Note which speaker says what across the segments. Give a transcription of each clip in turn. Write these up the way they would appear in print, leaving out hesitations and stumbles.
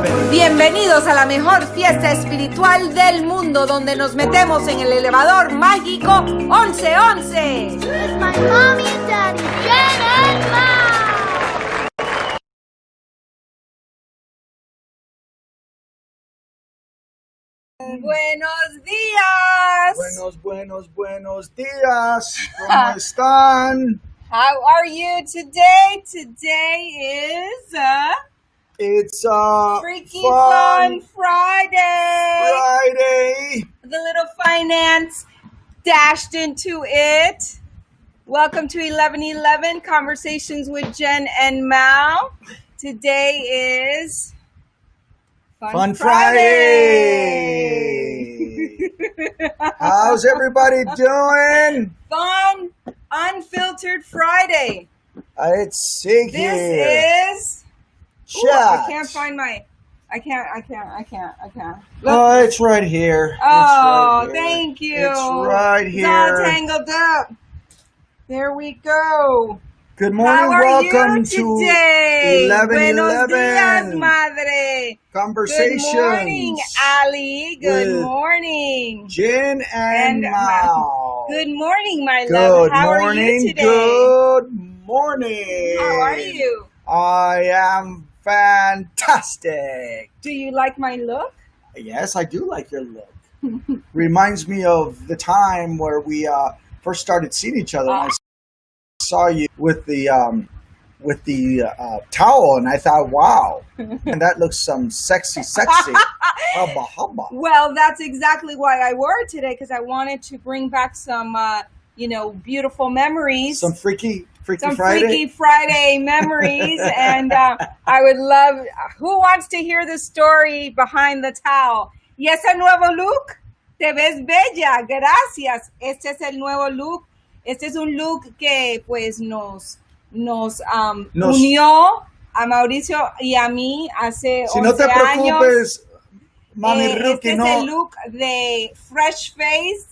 Speaker 1: 11.
Speaker 2: Bienvenidos a la mejor fiesta espiritual del mundo, donde nos metemos en el elevador mágico 1111.
Speaker 3: With my mommy and daddy, Jen and Mom.
Speaker 2: Buenos días.
Speaker 1: Buenos días. ¿Cómo están?
Speaker 2: How are you today? Today is
Speaker 1: It's
Speaker 2: Freaky Fun Friday.
Speaker 1: Friday.
Speaker 2: The little finance dashed into it. Welcome to 1111 Conversations with Jen and Mao. Today is
Speaker 1: Fun Friday. How's everybody doing?
Speaker 2: Fun, unfiltered Friday.
Speaker 1: It's Sig here.
Speaker 2: This is... Ooh,
Speaker 1: Chat.
Speaker 2: I can't find my... I can't. Look.
Speaker 1: Oh, it's right here.
Speaker 2: Oh,
Speaker 1: It's right here.
Speaker 2: thank you.
Speaker 1: It's right
Speaker 2: It's all
Speaker 1: here.
Speaker 2: tangled up. There we go.
Speaker 1: Good morning.
Speaker 2: How are
Speaker 1: Welcome
Speaker 2: you today?
Speaker 1: to
Speaker 2: Buenos días,
Speaker 1: 1111
Speaker 2: madre.
Speaker 1: Conversations.
Speaker 2: Good morning, Ali. Good
Speaker 1: with
Speaker 2: morning.
Speaker 1: Jen and Mao.
Speaker 2: Good morning, my love.
Speaker 1: Good
Speaker 2: How
Speaker 1: morning.
Speaker 2: are you today?
Speaker 1: Good morning.
Speaker 2: How are you?
Speaker 1: I am fantastic.
Speaker 2: Do you like my look?
Speaker 1: Yes, I do like your look. Reminds me of the time where we first started seeing each other. And I saw you with the towel, and I thought, wow, and that looks some sexy. Hubba.
Speaker 2: Well, that's exactly why I wore it today, because I wanted to bring back some, beautiful memories.
Speaker 1: Some freaky
Speaker 2: Some
Speaker 1: Friday.
Speaker 2: Freaky Friday memories. And I would love, who wants to hear the story behind the towel? ¿Y ese nuevo look? Te ves bella, gracias. Este es el nuevo look. Este es un look que pues nos unió a Mauricio y a mí hace 11
Speaker 1: Si no te
Speaker 2: años.
Speaker 1: preocupes, Mami Ruki,
Speaker 2: Este
Speaker 1: no.
Speaker 2: es el look de fresh face,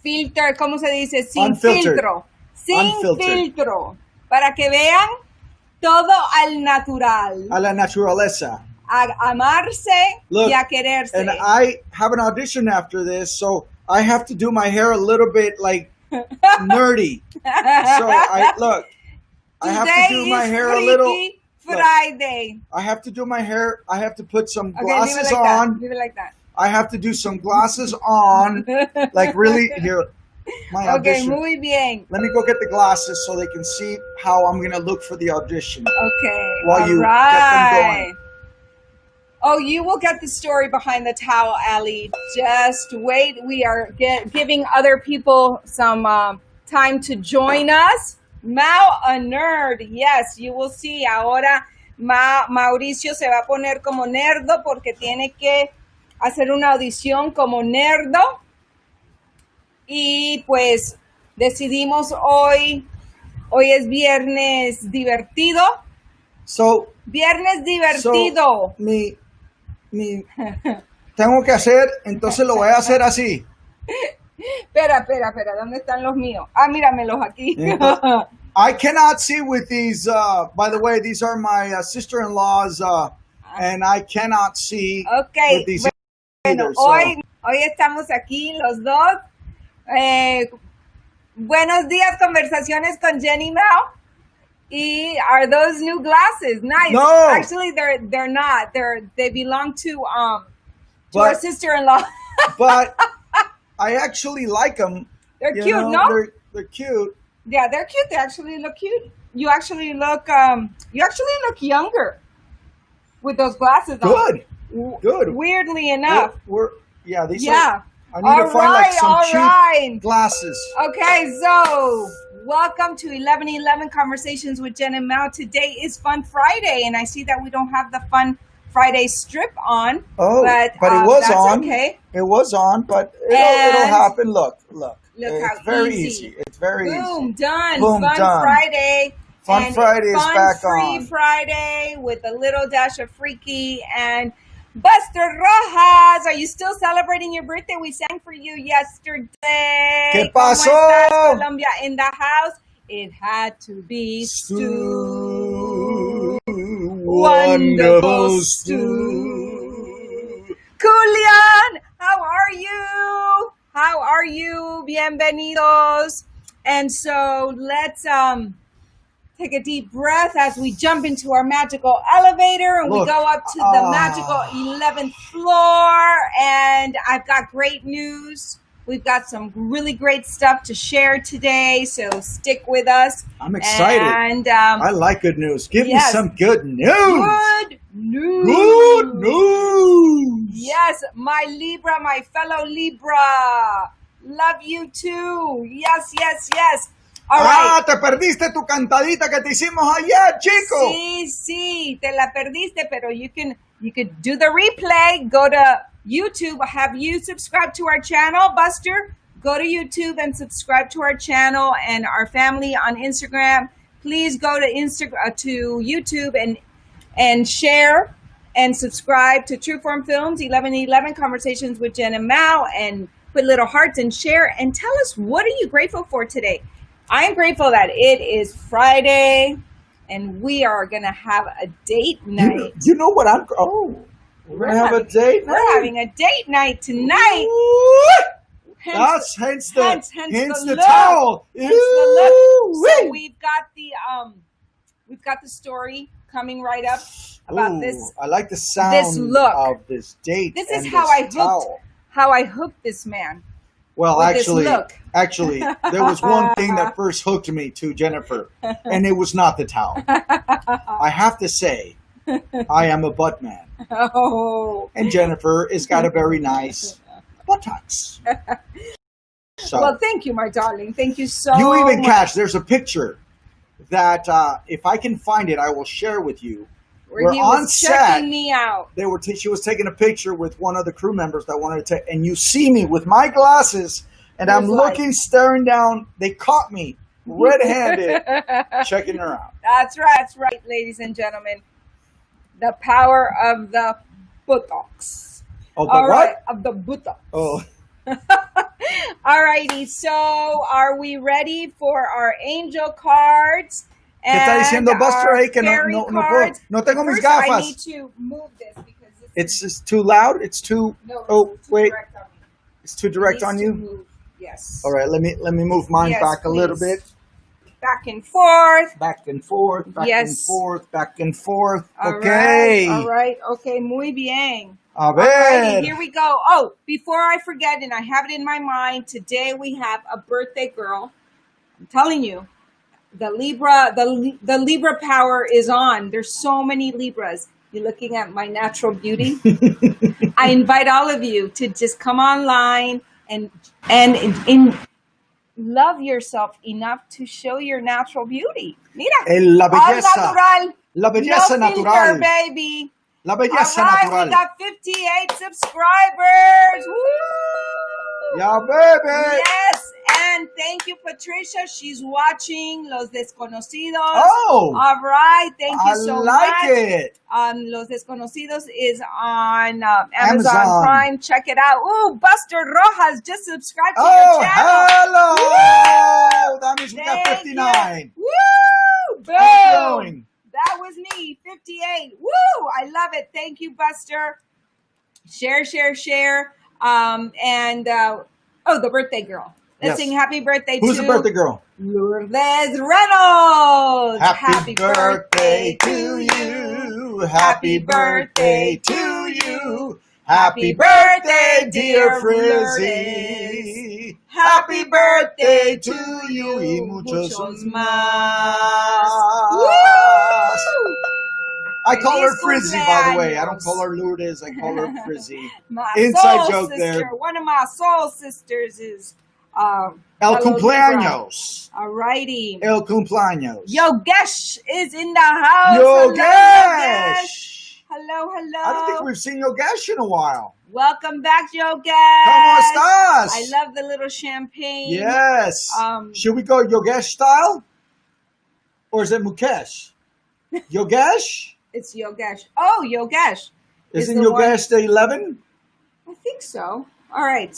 Speaker 2: filter, ¿cómo se dice? Sin
Speaker 1: Unfiltered.
Speaker 2: filtro. Sin
Speaker 1: Unfiltered.
Speaker 2: filtro. Para que vean todo al natural.
Speaker 1: A la naturaleza.
Speaker 2: A amarse
Speaker 1: Look,
Speaker 2: y a quererse.
Speaker 1: And I have an audition after this, so I have to do my hair a little bit like nerdy. So I have to do my hair a little.
Speaker 2: Freaky Friday.
Speaker 1: I have to do my hair. I have to put some
Speaker 2: Okay,
Speaker 1: glasses
Speaker 2: leave it like
Speaker 1: on.
Speaker 2: That. Leave it like that.
Speaker 1: I have to do some glasses on. Like really here. My
Speaker 2: Okay,
Speaker 1: audition.
Speaker 2: muy bien.
Speaker 1: Let me go get the glasses so they can see how I'm gonna look for the audition.
Speaker 2: Okay.
Speaker 1: While
Speaker 2: all
Speaker 1: you
Speaker 2: right.
Speaker 1: get them going.
Speaker 2: Oh, you will get the story behind the towel, Ali. Just wait. We are giving other people some time to join us. Mao, a nerd. Yes, you will see. Ahora Mauricio se va a poner como nerdo porque tiene que hacer una audición como nerdo. Y pues decidimos hoy es viernes divertido.
Speaker 1: So
Speaker 2: Viernes divertido.
Speaker 1: mi tengo que hacer, entonces lo voy a hacer así.
Speaker 2: Espera, ¿dónde están los míos? Ah, míramelos aquí.
Speaker 1: I cannot see with these. By the way, these are my sister-in-laws, and I cannot see
Speaker 2: Okay,
Speaker 1: with these
Speaker 2: bueno,
Speaker 1: either. So.
Speaker 2: hoy estamos aquí los dos. Buenos días, conversaciones con Jenny Mao. Y are those new glasses? Nice.
Speaker 1: No.
Speaker 2: Actually, they're not. They belong to our sister-in-law.
Speaker 1: But I actually like them.
Speaker 2: They're
Speaker 1: You
Speaker 2: cute,
Speaker 1: know,
Speaker 2: no?
Speaker 1: They're cute.
Speaker 2: Yeah, they're cute. They actually look cute. You actually look younger with those glasses on.
Speaker 1: Good.
Speaker 2: Weirdly enough.
Speaker 1: These
Speaker 2: Yeah.
Speaker 1: are. I need to find like some cute
Speaker 2: right.
Speaker 1: glasses.
Speaker 2: Okay, so welcome to 1111 Conversations with Jen and Mao. Today is Fun Friday, and I see that we don't have the Fun Friday strip on.
Speaker 1: Oh, but it was
Speaker 2: that's
Speaker 1: on.
Speaker 2: Okay.
Speaker 1: It was on, but it'll happen. Look.
Speaker 2: Look
Speaker 1: It's
Speaker 2: how
Speaker 1: very
Speaker 2: easy.
Speaker 1: It's very
Speaker 2: Boom,
Speaker 1: easy.
Speaker 2: done.
Speaker 1: Boom,
Speaker 2: Fun
Speaker 1: done.
Speaker 2: Friday.
Speaker 1: Fun
Speaker 2: And
Speaker 1: Friday is back
Speaker 2: Fun-free
Speaker 1: on.
Speaker 2: Friday with a little dash of freaky and Buster Rojas. Are you still celebrating your birthday? We sang for you yesterday.
Speaker 1: ¿Qué
Speaker 2: ¿Cómo
Speaker 1: pasó?
Speaker 2: estás, Colombia in the house? It had to be Stu. wonderful stew. Julian, how are you? How are you? Bienvenidos. And so let's take a deep breath as we jump into our magical elevator and we go up to the magical 11th floor. And I've got great news. We've got some really great stuff to share today, so stick with us.
Speaker 1: I'm excited.
Speaker 2: And
Speaker 1: I like good news. Give me some good news.
Speaker 2: Good news.
Speaker 1: Good news.
Speaker 2: Yes, my Libra, my fellow Libra. Love you too. Yes, yes, yes. All right.
Speaker 1: Te perdiste tu cantadita que te hicimos ayer, chico.
Speaker 2: Sí, te la perdiste, pero you could do the replay. Go to YouTube. Have you subscribed to our channel, Buster? Go to YouTube and subscribe to our channel and our family on Instagram. Please go to to YouTube and share and subscribe to True Form Films 1111 Conversations with Jen and Mao, and put little hearts and share and tell us, what are you grateful for today? I'm grateful that it is Friday and we are going to have a date night.
Speaker 1: You know what I'm... We're going to have a date night?
Speaker 2: We're having a date night tonight.
Speaker 1: Hence the
Speaker 2: towel. Hence the look. So we've got the story coming right up about this.
Speaker 1: I like the sound of this date.
Speaker 2: This is how I hooked this man.
Speaker 1: Well, actually, there was one thing that first hooked me to Jennifer, and it was not the towel. I have to say, I am a butt man.
Speaker 2: Oh.
Speaker 1: And Jennifer has got a very nice buttocks. So,
Speaker 2: well, thank you, my darling. Thank you so much.
Speaker 1: You even catch, there's a picture that if I can find it, I will share with you.
Speaker 2: Where he was checking me out.
Speaker 1: She was taking a picture with one of the crew members that wanted to take, and you see me with my glasses, and I'm looking, staring down. They caught me red-handed, checking her out.
Speaker 2: That's right, ladies and gentlemen. The power of the buttocks.
Speaker 1: Of the what?
Speaker 2: Of the buttocks.
Speaker 1: Oh.
Speaker 2: All righty. So, are we ready for our angel cards?
Speaker 1: ¿Qué está diciendo Buster ahí que no puedo? No tengo mis gafas.
Speaker 2: I need to move this because
Speaker 1: it's just too loud. It's too. Wait. It's too direct on you.
Speaker 2: Move. Yes.
Speaker 1: All right. Let me move mine back a little bit.
Speaker 2: Back and forth.
Speaker 1: Back and forth. Back and forth. Back and forth.
Speaker 2: Okay. All right. Okay. Muy bien.
Speaker 1: A ver.
Speaker 2: Alrighty, here we go. Oh, before I forget, and I have it in my mind, today we have a birthday girl. I'm telling you. The Libra power is on. There's so many Libras. You're looking at my natural beauty. I invite all of you to just come online and love yourself enough to show your natural beauty. Mira,
Speaker 1: la belleza,
Speaker 2: natural.
Speaker 1: La belleza
Speaker 2: no
Speaker 1: natural.
Speaker 2: Filter, baby.
Speaker 1: La belleza
Speaker 2: natural. We got 58 subscribers. Woo!
Speaker 1: Yeah, baby.
Speaker 2: Yes. And thank you, Patricia. She's watching Los Desconocidos.
Speaker 1: Oh.
Speaker 2: All right. Thank you so much.
Speaker 1: I like it.
Speaker 2: Los Desconocidos is on Amazon Prime. Check it out. Ooh, Buster Rojas just subscribed to your channel.
Speaker 1: Hello. That means we got 59.
Speaker 2: Woo! Boom. That was me, 58. Woo! I love it. Thank you, Buster. Share. The birthday girl. Let's sing happy birthday to...
Speaker 1: Who's the birthday girl?
Speaker 2: Lourdes Reynolds.
Speaker 1: Happy birthday to you. Happy birthday to you. Happy birthday, dear Frizzy. Happy birthday to you y muchos más. I call her Frizzy, by the way. I don't call her Lourdes. I call her Frizzy. Inside joke
Speaker 2: sister.
Speaker 1: there.
Speaker 2: One of my soul sisters is...
Speaker 1: El cumpleaños.
Speaker 2: Alrighty.
Speaker 1: El cumpleaños.
Speaker 2: Yogesh is in the house.
Speaker 1: Yogesh.
Speaker 2: Hello.
Speaker 1: I don't think we've seen Yogesh in a while.
Speaker 2: Welcome back, Yogesh.
Speaker 1: ¿Cómo estás?
Speaker 2: I love the little champagne.
Speaker 1: Yes. Should we go Yogesh style? Or is it Mukesh? Yogesh?
Speaker 2: It's Yogesh. Oh, Yogesh.
Speaker 1: Isn't Yogesh the 11?
Speaker 2: I think so. All right,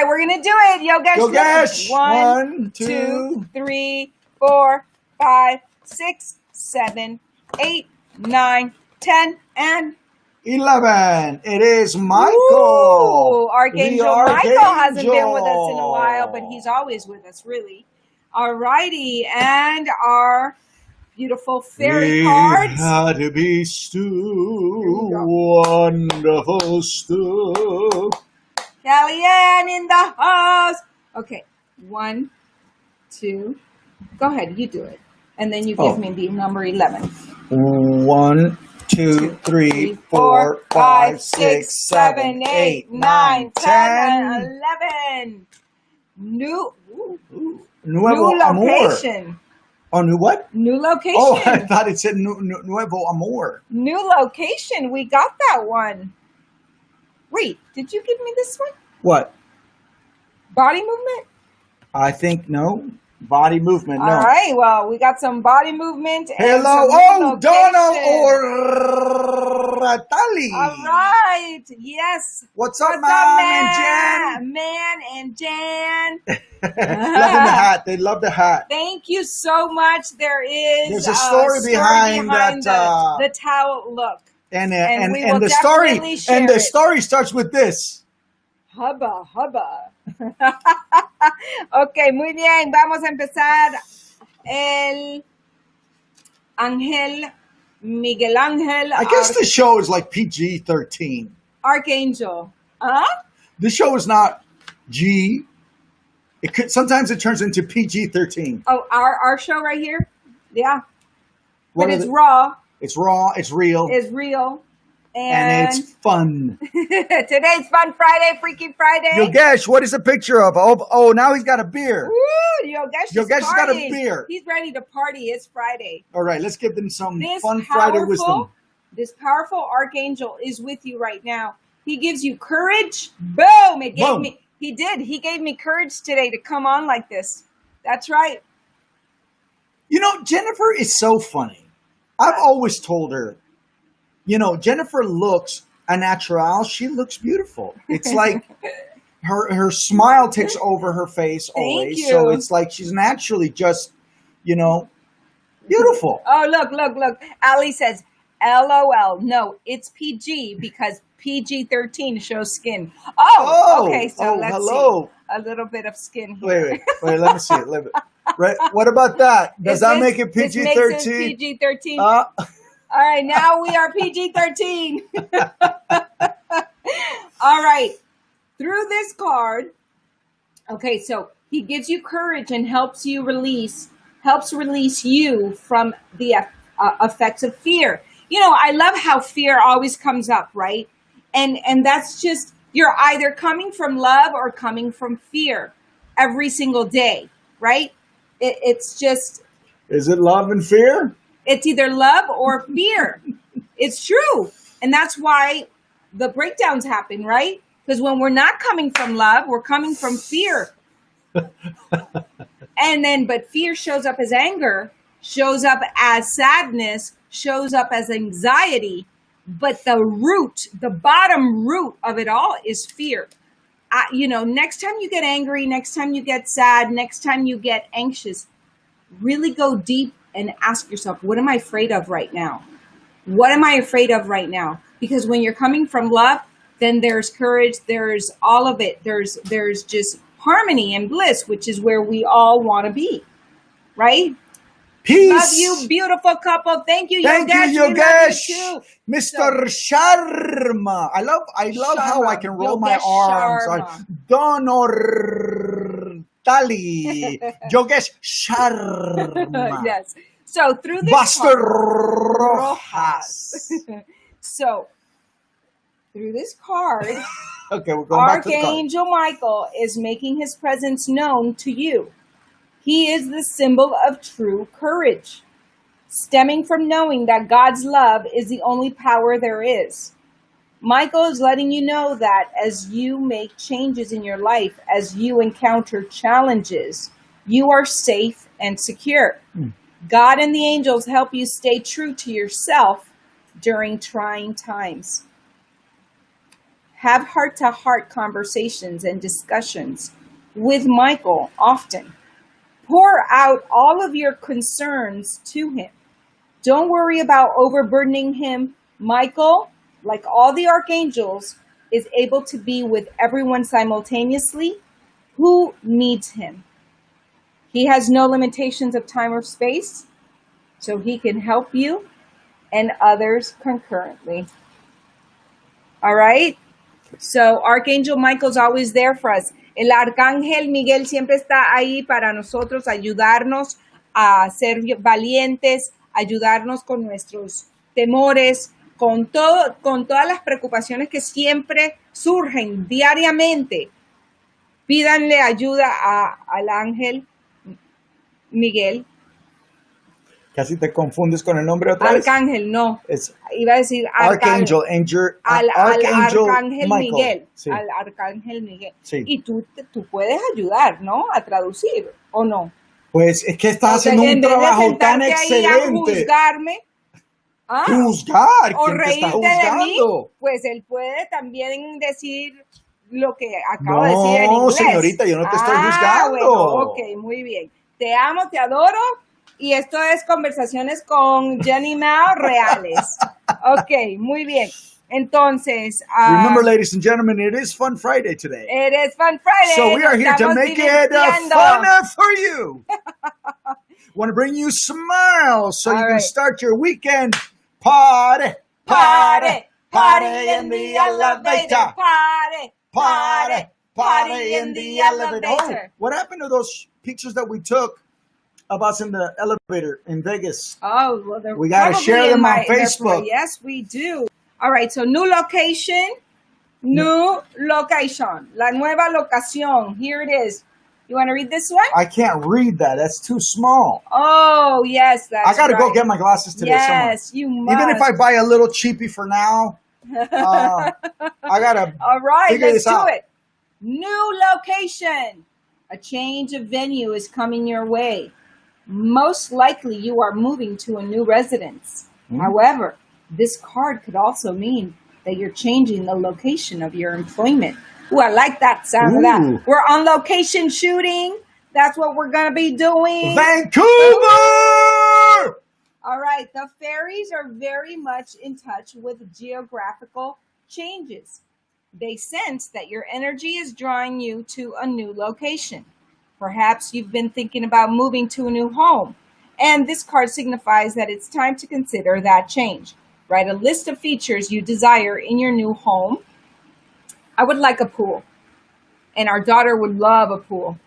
Speaker 2: we're going to do it.
Speaker 1: Yogesh.
Speaker 2: 1, 2, 3, 4, 5, 6, 7, 8, 9, 10, and
Speaker 1: 11. It is Michael.
Speaker 2: Ooh, Archangel
Speaker 1: the
Speaker 2: Michael hasn't been with us in a
Speaker 1: Archangel.
Speaker 2: while, but he's always with us, really. Alrighty, and our beautiful fairy cards.
Speaker 1: Had to be Stu, wonderful Stu.
Speaker 2: Kellyanne in the house. Okay, 1, 2. Go ahead, you do it. And then you give me the number 11.
Speaker 1: 1, 2, 3, 4, 5, 6, 7, 8, 9, 10.
Speaker 2: 11. New
Speaker 1: Nuevo Amor.
Speaker 2: location.
Speaker 1: Oh, new what?
Speaker 2: New location.
Speaker 1: Oh, I thought it said Nuevo Amor.
Speaker 2: New location. We got that one. Wait, did you give me this one?
Speaker 1: What?
Speaker 2: Body movement?
Speaker 1: I think no. Body movement, no.
Speaker 2: All right, well, we got some body movement. And
Speaker 1: Hello.
Speaker 2: some new
Speaker 1: Oh, Donna
Speaker 2: location.
Speaker 1: Oratali.
Speaker 2: All right. Yes.
Speaker 1: What's up,
Speaker 2: What's
Speaker 1: Mom
Speaker 2: up,
Speaker 1: and Jan?
Speaker 2: Man and Jan.
Speaker 1: Loving the hat. They love the hat.
Speaker 2: Thank you so much.
Speaker 1: There's a story behind that,
Speaker 2: the towel look.
Speaker 1: And
Speaker 2: we will
Speaker 1: the story
Speaker 2: definitely share
Speaker 1: and the
Speaker 2: it.
Speaker 1: story starts with this.
Speaker 2: Hubba, hubba. Ok, muy bien. Vamos a empezar. El Ángel, Miguel Ángel.
Speaker 1: I guess the show is like PG-13.
Speaker 2: Archangel. Huh?
Speaker 1: This show is not G. It could sometimes it turns into PG-13.
Speaker 2: Oh, our show right here? Yeah.
Speaker 1: What
Speaker 2: But
Speaker 1: are
Speaker 2: it's
Speaker 1: the-
Speaker 2: raw.
Speaker 1: It's raw. It's real.
Speaker 2: It's real.
Speaker 1: And it's fun.
Speaker 2: Today's Fun Friday, Freaky Friday.
Speaker 1: Yogesh, what is the picture of? Oh, now he's got a beer.
Speaker 2: Woo, Yogesh is
Speaker 1: Yogesh got a
Speaker 2: partying.
Speaker 1: beer.
Speaker 2: He's ready to party. It's Friday.
Speaker 1: All right, let's give them some
Speaker 2: This
Speaker 1: fun Friday wisdom.
Speaker 2: This powerful archangel is with you right now. He gives you courage. Boom! It gave
Speaker 1: Boom.
Speaker 2: me. He did. He gave me courage today to come on like this. That's right.
Speaker 1: You know, Jennifer is so funny. I've always told her, you know, Jennifer looks a natural. She looks beautiful. It's like her smile takes over her face always.
Speaker 2: you.
Speaker 1: So it's like she's naturally just, you know, beautiful.
Speaker 2: Oh, look. Ali says, LOL. No, it's PG because PG-13 shows skin. Oh, okay. So let's
Speaker 1: hello.
Speaker 2: see. A little bit of skin here.
Speaker 1: Wait. Let me see it. Right. What about that? Does that make it
Speaker 2: This
Speaker 1: PG-13?
Speaker 2: makes it PG-13. All right, now we are PG-13. All right. Through this card, okay, so he gives you courage and helps release you from the effects of fear. You know, I love how fear always comes up, right? And that's just, you're either coming from love or coming from fear every single day, right? It's just...
Speaker 1: Is it love and fear?
Speaker 2: It's either love or fear. It's true. And that's why the breakdowns happen, right? Because when we're not coming from love, we're coming from fear. But fear shows up as anger, shows up as sadness, shows up as anxiety. But the bottom root of it all is fear. Next time you get angry, next time you get sad, next time you get anxious, really go deep and ask yourself, what am I afraid of right now? What am I afraid of right now? Because when you're coming from love, then there's courage, there's all of it. There's just harmony and bliss, which is where we all want to be, right?
Speaker 1: Peace.
Speaker 2: Love you, beautiful couple. Thank you,
Speaker 1: Thank
Speaker 2: Yogesh.
Speaker 1: you,
Speaker 2: We love
Speaker 1: Yogesh.
Speaker 2: you too.
Speaker 1: Mr. Sharma. I love how I can roll my
Speaker 2: Yogesh
Speaker 1: arms.
Speaker 2: Sharma.
Speaker 1: Donor Tali. Yogesh Sharma.
Speaker 2: Yes. So through this
Speaker 1: Buster
Speaker 2: card,
Speaker 1: Rojas.
Speaker 2: So through this card,
Speaker 1: Okay, we're going back to the card.
Speaker 2: Archangel Michael is making his presence known to you. He is the symbol of true courage, stemming from knowing that God's love is the only power there is. Michael is letting you know that as you make changes in your life, as you encounter challenges, you are safe and secure. God and the angels help you stay true to yourself during trying times. Have heart-to-heart conversations and discussions with Michael often. Pour out all of your concerns to him. Don't worry about overburdening him Michael, like all the archangels, is able to be with everyone simultaneously who needs him. He has no limitations of time or space, so he can help you and others concurrently. All right? So Archangel Michael's always there for us. El Arcángel Miguel siempre está ahí para nosotros, ayudarnos a ser valientes, ayudarnos con nuestros temores, con todas las preocupaciones que siempre surgen diariamente. Pídanle ayuda al ángel Miguel.
Speaker 1: Casi te confundes con el nombre otra vez.
Speaker 2: Arcángel, no.
Speaker 1: Es
Speaker 2: Iba a decir
Speaker 1: Archangel.
Speaker 2: Al Arcángel
Speaker 1: Michael.
Speaker 2: Miguel.
Speaker 1: Sí.
Speaker 2: Al Arcángel Miguel.
Speaker 1: Sí.
Speaker 2: Y tú puedes ayudar, ¿no? A traducir, ¿o no?
Speaker 1: Pues es que estás
Speaker 2: Entonces,
Speaker 1: haciendo un
Speaker 2: en vez de
Speaker 1: trabajo tan
Speaker 2: sentarte ahí a
Speaker 1: excelente.
Speaker 2: juzgarme,
Speaker 1: Juzgar.
Speaker 2: o
Speaker 1: ¿Quién te está
Speaker 2: reírte de mí,
Speaker 1: juzgando?
Speaker 2: pues él puede también decir lo que acabo de decir en
Speaker 1: No,
Speaker 2: inglés.
Speaker 1: señorita, yo no te estoy juzgando.
Speaker 2: Bueno, ok, muy bien. Te amo, te adoro. Y esto es conversaciones con Jenny Mao reales. Ok, muy bien. Entonces,
Speaker 1: Remember, ladies and gentlemen, it is Fun Friday today.
Speaker 2: it is Fun Friday.
Speaker 1: So we are here to
Speaker 2: Estamos
Speaker 1: make it
Speaker 2: divirtiendo.
Speaker 1: funner for you. Want to bring you smiles so you
Speaker 2: All
Speaker 1: can
Speaker 2: right.
Speaker 1: start your weekend party.
Speaker 2: Party in the elevator. Party in the elevator.
Speaker 1: Oh, what happened to those pictures that we took of us in the elevator in Vegas?
Speaker 2: Oh, well, they're
Speaker 1: We gotta
Speaker 2: probably
Speaker 1: share
Speaker 2: in
Speaker 1: them on
Speaker 2: my- they're-
Speaker 1: Facebook.
Speaker 2: Yes, we do. All right, so new location. New location. La nueva locación. Here it is. You want to read this one?
Speaker 1: I can't read that. That's too small.
Speaker 2: Oh, yes, that's
Speaker 1: I gotta
Speaker 2: right.
Speaker 1: go get my glasses today
Speaker 2: Yes, you must.
Speaker 1: somewhere. Even if I buy a little cheapy for now, I gotta
Speaker 2: All right,
Speaker 1: figure
Speaker 2: let's
Speaker 1: this out.
Speaker 2: do it. New location. A change of venue is coming your way. Most likely you are moving to a new residence. However, this card could also mean that you're changing the location of your employment. Ooh, I like that sound of
Speaker 1: Ooh.
Speaker 2: that. We're on location shooting. That's what we're going to be doing.
Speaker 1: Vancouver!
Speaker 2: All right, the fairies are very much in touch with geographical changes. They sense that your energy is drawing you to a new location. Perhaps you've been thinking about moving to a new home, and this card signifies that it's time to consider that change. Write a list of features you desire in your new home. I would like a pool, and our daughter would love a pool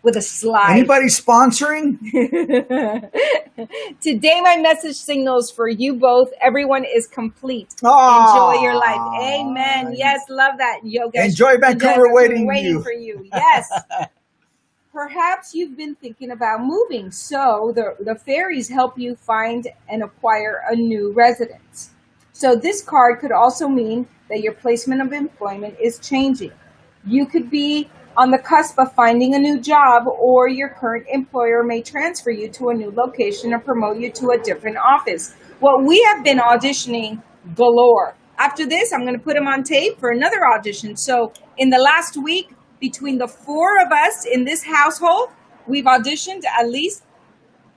Speaker 2: with a slide.
Speaker 1: Anybody sponsoring?
Speaker 2: Today, my message signals for you both. Everyone is complete.
Speaker 1: Aw.
Speaker 2: Enjoy your life. Amen. Yes, love that, Yoga.
Speaker 1: Enjoy Vancouver waiting you.
Speaker 2: for you. Yes. Perhaps you've been thinking about moving, so the fairies help you find and acquire a new residence. So this card could also mean that your placement of employment is changing. You could be on the cusp of finding a new job, or your current employer may transfer you to a new location or promote you to a different office. Well, we have been auditioning galore. After this, I'm going to put them on tape for another audition. So in the last week, between the four of us in this household, we've auditioned at least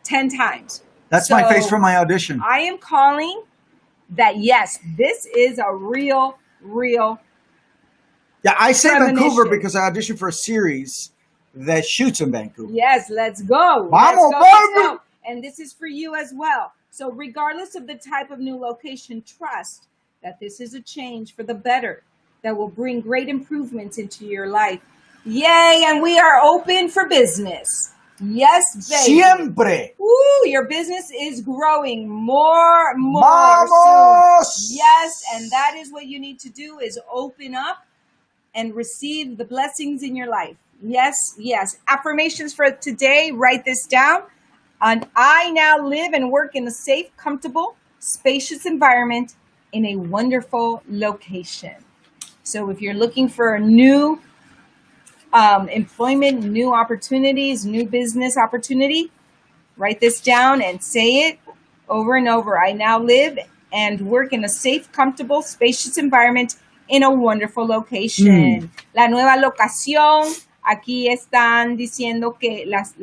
Speaker 2: 10 times.
Speaker 1: That's my face for my audition.
Speaker 2: I am calling that, yes, this is a real.
Speaker 1: Yeah, I say Vancouver
Speaker 2: premonition.
Speaker 1: because I auditioned for a series that shoots in Vancouver.
Speaker 2: Yes, let's go.
Speaker 1: Vamos,
Speaker 2: Let's
Speaker 1: baby.
Speaker 2: go. And this is for you as well. So regardless of the type of new location, trust that this is a change for the better that will bring great improvements into your life. Yay, and we are open for business. Yes, baby.
Speaker 1: Siempre.
Speaker 2: Woo, your business is growing more
Speaker 1: Vamos.
Speaker 2: soon. Yes, and that is what you need to do, is open up and receive the blessings in your life. Yes, yes. Affirmations for today, write this down. And I now live and work in a safe, comfortable, spacious environment in a wonderful location. So if you're looking for a new employment, new opportunities, new business opportunity, write this down and say it over and over. I now live and work in a safe, comfortable, spacious environment in a wonderful location. La nueva locación. Aquí están diciendo que las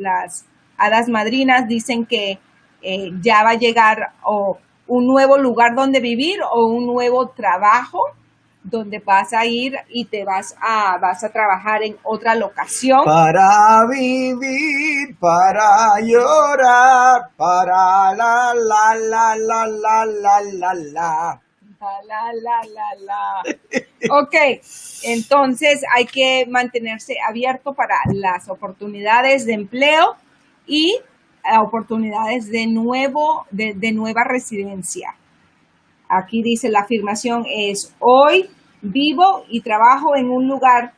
Speaker 2: hadas madrinas dicen que ya va a llegar, o un nuevo lugar donde vivir o un nuevo trabajo donde vas a ir y te vas a trabajar en otra locación.
Speaker 1: Para vivir, para llorar, para la la la la la la la la.
Speaker 2: La. Ok, entonces hay que mantenerse abierto para las oportunidades de empleo y oportunidades de nueva residencia. Aquí dice la afirmación es: hoy vivo y trabajo en un lugar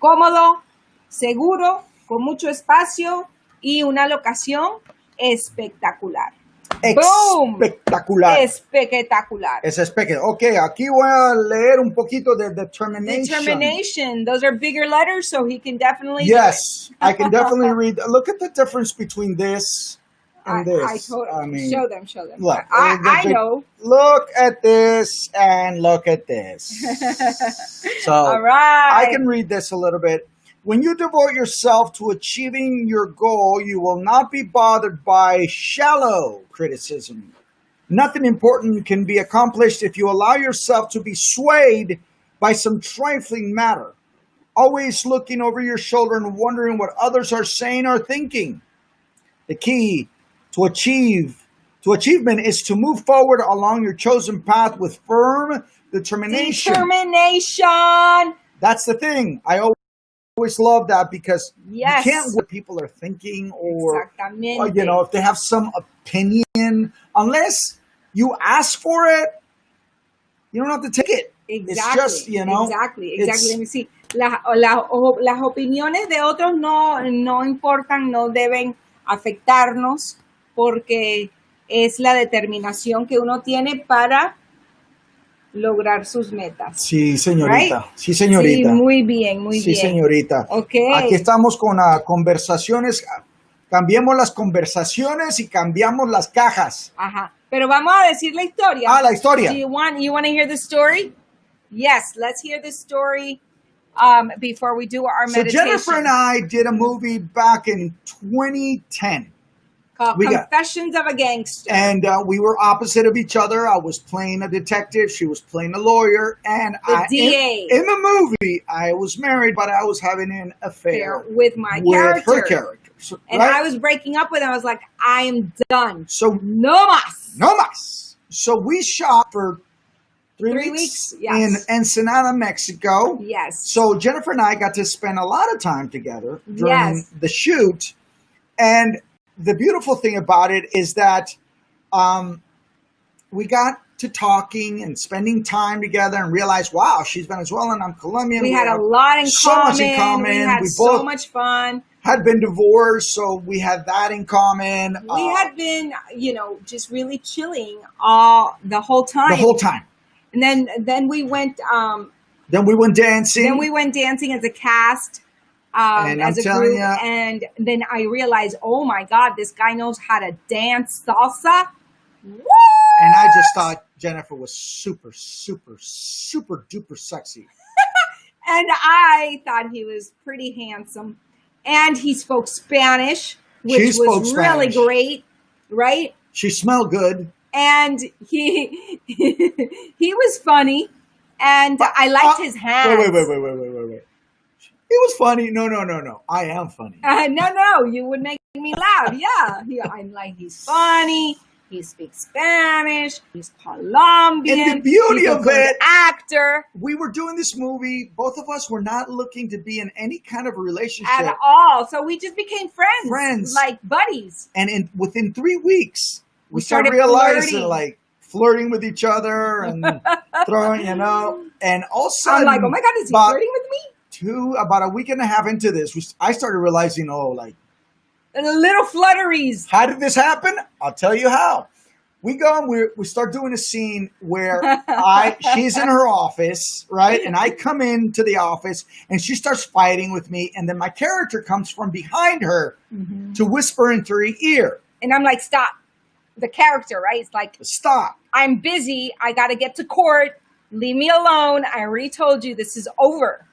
Speaker 2: cómodo, seguro, con mucho espacio y una locación espectacular. ¡Boom!
Speaker 1: Espectacular.
Speaker 2: Espectacular.
Speaker 1: Es espectacular. Ok, aquí voy a leer un poquito de determination.
Speaker 2: Determination. Those are bigger letters, so he can definitely
Speaker 1: Yes, I can definitely read. Look at the difference between this and this.
Speaker 2: I totally show them.
Speaker 1: Look,
Speaker 2: I know.
Speaker 1: Look at this and look at this. So
Speaker 2: all right.
Speaker 1: I can read this a little bit. When you devote yourself to achieving your goal, you will not be bothered by shallow criticism. Nothing important can be accomplished if you allow yourself to be swayed by some trifling matter, always looking over your shoulder and wondering what others are saying or thinking. The key to achievement is to move forward along your chosen path with firm determination.
Speaker 2: Determination.
Speaker 1: That's the thing. I always love that because
Speaker 2: yes.
Speaker 1: you can't what people are thinking or
Speaker 2: exactamente.
Speaker 1: If they have some opinion, unless you ask for it, you don't have to take it.
Speaker 2: Exactly.
Speaker 1: It's just,
Speaker 2: Exactly. Let me see. Las opiniones de otros no importan, no deben afectarnos porque es la determinación que uno tiene para lograr sus metas.
Speaker 1: Sí, señorita.
Speaker 2: Right?
Speaker 1: Sí, señorita.
Speaker 2: Sí, muy bien.
Speaker 1: Sí, señorita.
Speaker 2: Okay.
Speaker 1: Aquí estamos con conversaciones. Cambiemos las conversaciones y cambiamos las cajas.
Speaker 2: Ajá. Pero vamos a decir la historia.
Speaker 1: La historia.
Speaker 2: Do you want to hear the story? Yes, let's hear the story before we do our meditation.
Speaker 1: So Jennifer and I did a movie back in 2010.
Speaker 2: Called Confessions of a Gangster.
Speaker 1: And we were opposite of each other. I was playing a detective. She was playing a lawyer. And
Speaker 2: the DA.
Speaker 1: In the movie, I was married, but I was having an affair
Speaker 2: with
Speaker 1: her character. So,
Speaker 2: and I was breaking up with him. I was like, I am done.
Speaker 1: So
Speaker 2: no más.
Speaker 1: So we shot for 3 weeks
Speaker 2: yes.
Speaker 1: in Ensenada, Mexico.
Speaker 2: Yes.
Speaker 1: So Jennifer and I got to spend a lot of time together during the shoot. And the beautiful thing about it is that we got to talking and spending time together and realized, wow, she's Venezuelan, I'm Colombian.
Speaker 2: We had a lot in
Speaker 1: so
Speaker 2: common.
Speaker 1: Much in common.
Speaker 2: We had so much fun.
Speaker 1: Had been divorced, so we had that in common.
Speaker 2: We had been, just really chilling the whole time.
Speaker 1: The whole time.
Speaker 2: And then we went.
Speaker 1: Then we went dancing.
Speaker 2: Then we went dancing as a cast.
Speaker 1: And
Speaker 2: as a group, and then I realized, oh my God, this guy knows how to dance salsa. Woo!
Speaker 1: And I just thought Jennifer was super, super, super duper sexy.
Speaker 2: And I thought he was pretty handsome. And he spoke Spanish, which was really great, right?
Speaker 1: She smelled good.
Speaker 2: And he was funny. And I liked his hands.
Speaker 1: Wait. It was funny. No. I am funny.
Speaker 2: No. You would make me laugh. Yeah. He's funny. He speaks Spanish. He's Colombian.
Speaker 1: And the beauty of it,
Speaker 2: actor.
Speaker 1: We were doing this movie. Both of us were not looking to be in any kind of a relationship
Speaker 2: at all. So we just became friends, like buddies.
Speaker 1: And within 3 weeks, we started realizing, flirting with each other and throwing, and all of a sudden,
Speaker 2: I'm like, oh my God, is he flirting with me?
Speaker 1: About a week and a half into this, I started realizing,
Speaker 2: and the little flutteries.
Speaker 1: How did this happen? I'll tell you how. We go and we start doing a scene where she's in her office, right? And I come into the office and she starts fighting with me. And then my character comes from behind her to whisper into her ear.
Speaker 2: And I'm like, stop. The character, right? It's like,
Speaker 1: stop.
Speaker 2: I'm busy. I got to get to court. Leave me alone. I already told you this is over.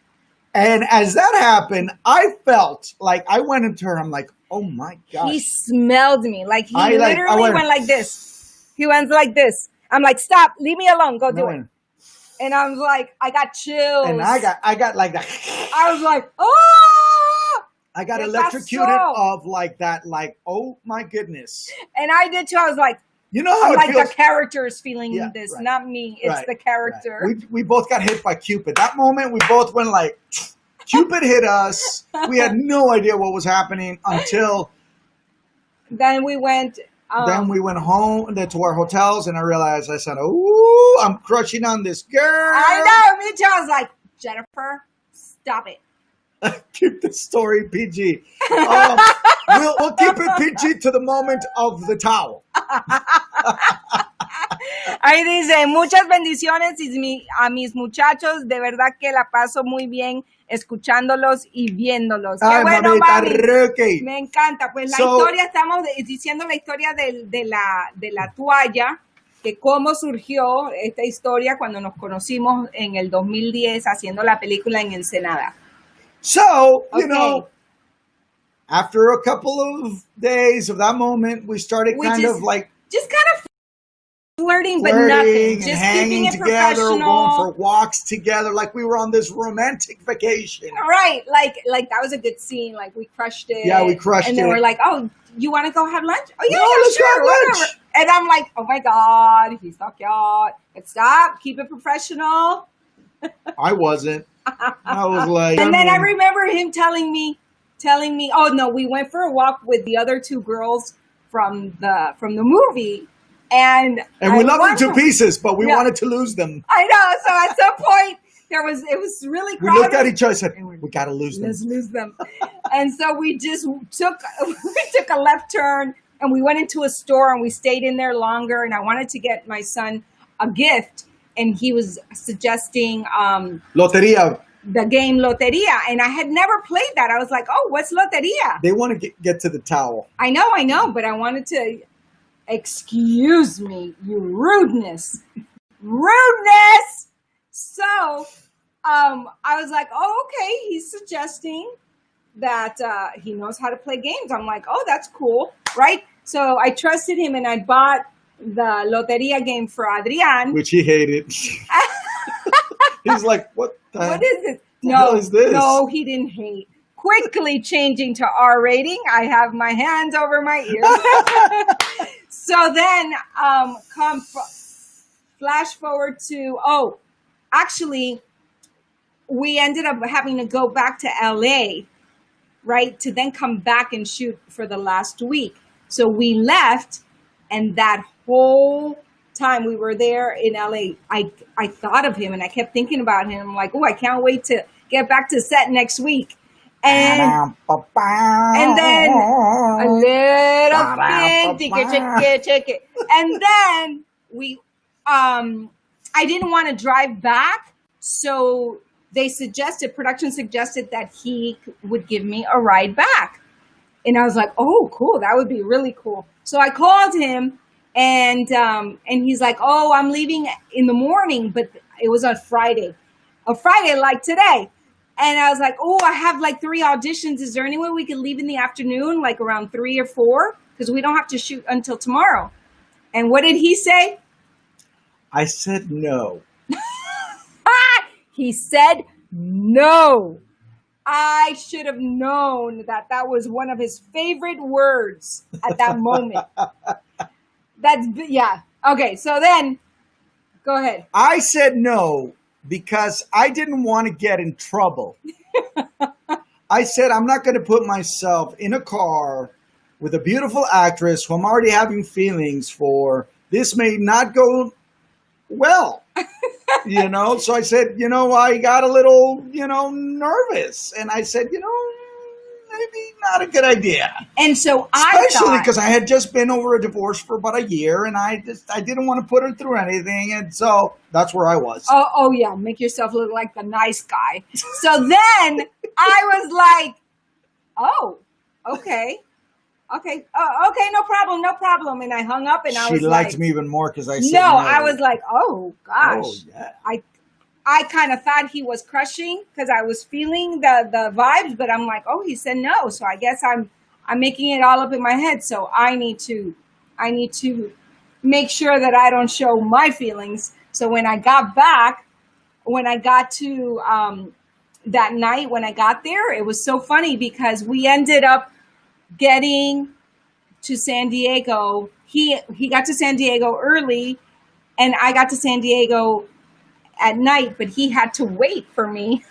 Speaker 1: And as that happened, I felt like I went into her. I'm like, oh my God.
Speaker 2: He smelled me. Like he literally went like this. He went like this. I'm like, stop, leave me alone, go do
Speaker 1: No,
Speaker 2: it. And I was like, I got chills.
Speaker 1: and I got like that.
Speaker 2: I was like, oh!
Speaker 1: I got
Speaker 2: ¿Qué
Speaker 1: electrocuted
Speaker 2: pasó?
Speaker 1: of like that, like, oh my goodness.
Speaker 2: And I did too. I was like,
Speaker 1: You know how
Speaker 2: I'm
Speaker 1: it
Speaker 2: like
Speaker 1: feels?
Speaker 2: the character is feeling
Speaker 1: Yeah,
Speaker 2: this,
Speaker 1: right.
Speaker 2: not me. It's
Speaker 1: Right,
Speaker 2: the character.
Speaker 1: right. We both got hit by Cupid. That moment, we both went like, Cupid hit us. We had no idea what was happening until
Speaker 2: Then we went.
Speaker 1: then we went home to our hotels, and I realized, I said, "Ooh, I'm crushing on this girl."
Speaker 2: I know, me too. I was like, Jennifer, stop it.
Speaker 1: Keep the story PG. We'll keep it PG to the moment of the towel.
Speaker 2: Ahí dice, muchas bendiciones a mis muchachos, de verdad que la paso muy bien escuchándolos y viéndolos. Qué
Speaker 1: Ay,
Speaker 2: bueno,
Speaker 1: mamita,
Speaker 2: mami.
Speaker 1: rookie.
Speaker 2: Me encanta. Pues la
Speaker 1: So-
Speaker 2: historia, estamos diciendo la historia de la toalla, que cómo surgió esta historia cuando nos conocimos en el 2010 haciendo la película en Ensenada.
Speaker 1: So, you
Speaker 2: Okay.
Speaker 1: know, after a couple of days of that moment, we started
Speaker 2: We
Speaker 1: kind
Speaker 2: just-
Speaker 1: of like
Speaker 2: Just kind of flirting, but
Speaker 1: flirting
Speaker 2: nothing.
Speaker 1: and
Speaker 2: Just
Speaker 1: hanging
Speaker 2: keeping it
Speaker 1: together, going
Speaker 2: professional.
Speaker 1: for walks together, like we were on this romantic vacation.
Speaker 2: Right, like that was a good scene. Like we crushed it.
Speaker 1: Yeah, we crushed
Speaker 2: and then
Speaker 1: it.
Speaker 2: we're like, "Oh, you want to go have lunch? Oh yeah,
Speaker 1: No,
Speaker 2: yeah,
Speaker 1: let's go
Speaker 2: sure,
Speaker 1: have
Speaker 2: whatever."
Speaker 1: lunch.
Speaker 2: And I'm like, "Oh my god, he's so cute." But stop, keep it professional.
Speaker 1: I wasn't. I was like,
Speaker 2: And then I
Speaker 1: mean,
Speaker 2: remember him telling me, "Oh no, we went for a walk with the other two girls from the movie, and
Speaker 1: we
Speaker 2: I
Speaker 1: loved them
Speaker 2: want
Speaker 1: to pieces, but we
Speaker 2: Yeah.
Speaker 1: wanted to lose them.
Speaker 2: I know. So at some point, it was really
Speaker 1: We
Speaker 2: crowded.
Speaker 1: looked at each other and said, we got to lose them.
Speaker 2: Let's lose them. And so we just took a left turn and we went into a store and we stayed in there longer. And I wanted to get my son a gift, and he was suggesting
Speaker 1: Loteria.
Speaker 2: the game Loteria, and I had never played that. I was like, "Oh, what's Loteria?"
Speaker 1: They want to get to the towel.
Speaker 2: I know, but I wanted to. Excuse me, you rudeness. So, I was like, "Oh, okay." He's suggesting that he knows how to play games. I'm like, "Oh, that's cool, right?" So I trusted him, and I bought the Loteria game for Adrian.
Speaker 1: Which he hated. He's like, what the
Speaker 2: What is this?
Speaker 1: the hell is this?
Speaker 2: No, he didn't hate. Quickly changing to R rating. I have my hands over my ears. So then, flash forward to, actually, we ended up having to go back to LA, right? To then come back and shoot for the last week. So we left, and that whole time we were there in LA, I thought of him and I kept thinking about him. I'm like, oh, I can't wait to get back to set next week. And then a little bit, check it. And then I didn't want to drive back. So production suggested that he would give me a ride back. And I was like, oh, cool. That would be really cool. So I called him and he's like, oh, I'm leaving in the morning, but it was on Friday, a Friday like today. And I was like, oh, I have like 3 auditions. Is there any way we could leave in the afternoon, like around 3 or 4? Because we don't have to shoot until tomorrow. And what did he say?
Speaker 1: I said no.
Speaker 2: He said no. I should have known that was one of his favorite words at that moment. Yeah. Okay, so then, go ahead.
Speaker 1: I said no because I didn't want to get in trouble. I said, I'm not going to put myself in a car with a beautiful actress who I'm already having feelings for. This may not go well, So I said, I got a little, nervous. And I said, maybe not a good idea.
Speaker 2: And so
Speaker 1: Especially because I had just been over a divorce for about a year, and I didn't want to put her through anything, and so that's where I was.
Speaker 2: Oh yeah, make yourself look like the nice guy. So then I was like, oh, okay, no problem. And I hung up, and I was
Speaker 1: She liked me even more because I said
Speaker 2: no. I was like, oh gosh,
Speaker 1: oh, yeah.
Speaker 2: I kind of thought he was crushing because I was feeling the vibes, but I'm like, oh, he said no. So I guess I'm making it all up in my head. So I need to make sure that I don't show my feelings. So when I got back, when I got to that night, when I got there, it was so funny because we ended up getting to San Diego. He got to San Diego early, and I got to San Diego at night, but he had to wait for me.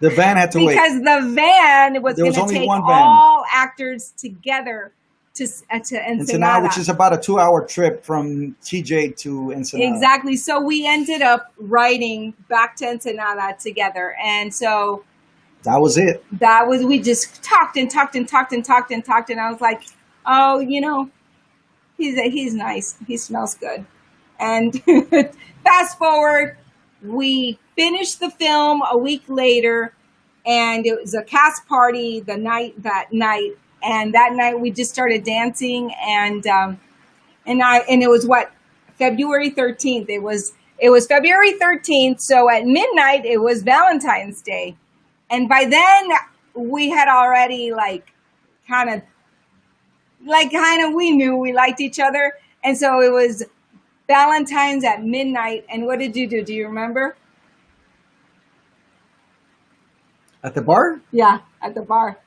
Speaker 1: The van had to wait.
Speaker 2: Because the van was going to take all actors together to Ensenada.
Speaker 1: Which is about a 2-hour trip from TJ to Ensenada.
Speaker 2: Exactly. So we ended up riding back to Ensenada together. And so
Speaker 1: that was it.
Speaker 2: We just talked and talked and talked and talked and talked. And I was like, oh, he's nice. He smells good. And fast forward, we finished the film a week later, and it was a cast party that night. And that night we just started dancing, and it was February 13th. It was February 13th. So at midnight it was Valentine's Day, and by then we had already we knew we liked each other, and so it was Valentine's at midnight. And what did you do? Do you remember?
Speaker 1: At the bar?
Speaker 2: Yeah, at the bar.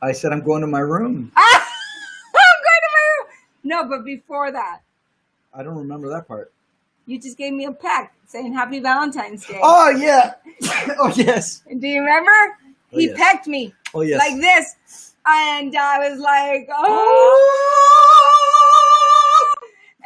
Speaker 1: I said, I'm going to my room.
Speaker 2: I'm going to my room. No, but before that.
Speaker 1: I don't remember that part.
Speaker 2: You just gave me a peck saying Happy Valentine's Day.
Speaker 1: Oh, yeah. Oh, yes.
Speaker 2: Do you remember?
Speaker 1: Oh,
Speaker 2: he
Speaker 1: yes.
Speaker 2: pecked me.
Speaker 1: Oh, yes.
Speaker 2: Like this. And I was like, oh.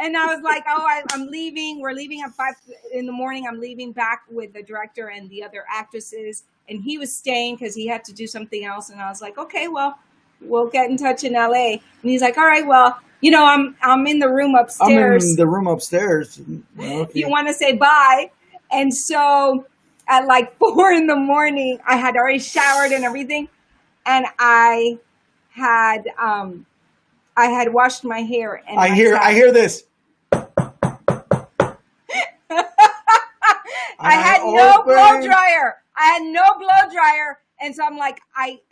Speaker 2: And I was like, I'm leaving. We're leaving at 5 a.m. I'm leaving back with the director and the other actresses. And he was staying because he had to do something else. And I was like, okay, well, we'll get in touch in LA. And he's like, all right, well, I'm in the room upstairs.
Speaker 1: I'm in the room upstairs.
Speaker 2: Okay. You want to say bye? And so at 4 a.m, I had already showered and everything. And I had washed my hair. And I
Speaker 1: hear this.
Speaker 2: I had no blow dryer. And so I'm like,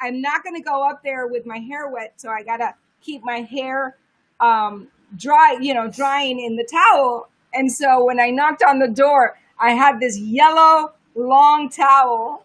Speaker 2: I'm not going to go up there with my hair wet. So I got to keep my hair drying in the towel. And so when I knocked on the door, I had this yellow long towel.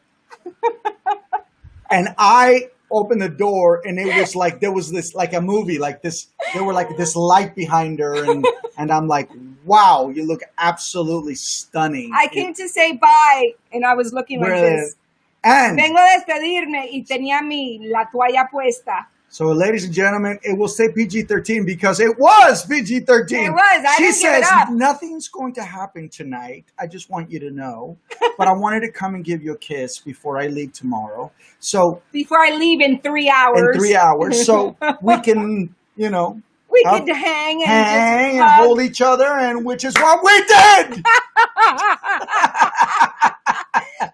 Speaker 1: And I opened the door, and it was like there was this, like a movie, like this. There were like this light behind her, and I'm like, wow, you look absolutely stunning.
Speaker 2: I came to say bye, and I was looking like this.
Speaker 1: And
Speaker 2: vengo a despedirme y tenía la toalla puesta.
Speaker 1: So, ladies and gentlemen, it will say PG-13 because it was PG-13.
Speaker 2: It was.
Speaker 1: She says nothing's going to happen tonight. I just want you to know. But I wanted to come and give you a kiss before I leave tomorrow. So
Speaker 2: before I leave in 3 hours.
Speaker 1: In 3 hours, so we can,
Speaker 2: we could hang and
Speaker 1: hold each other, and which is what we did.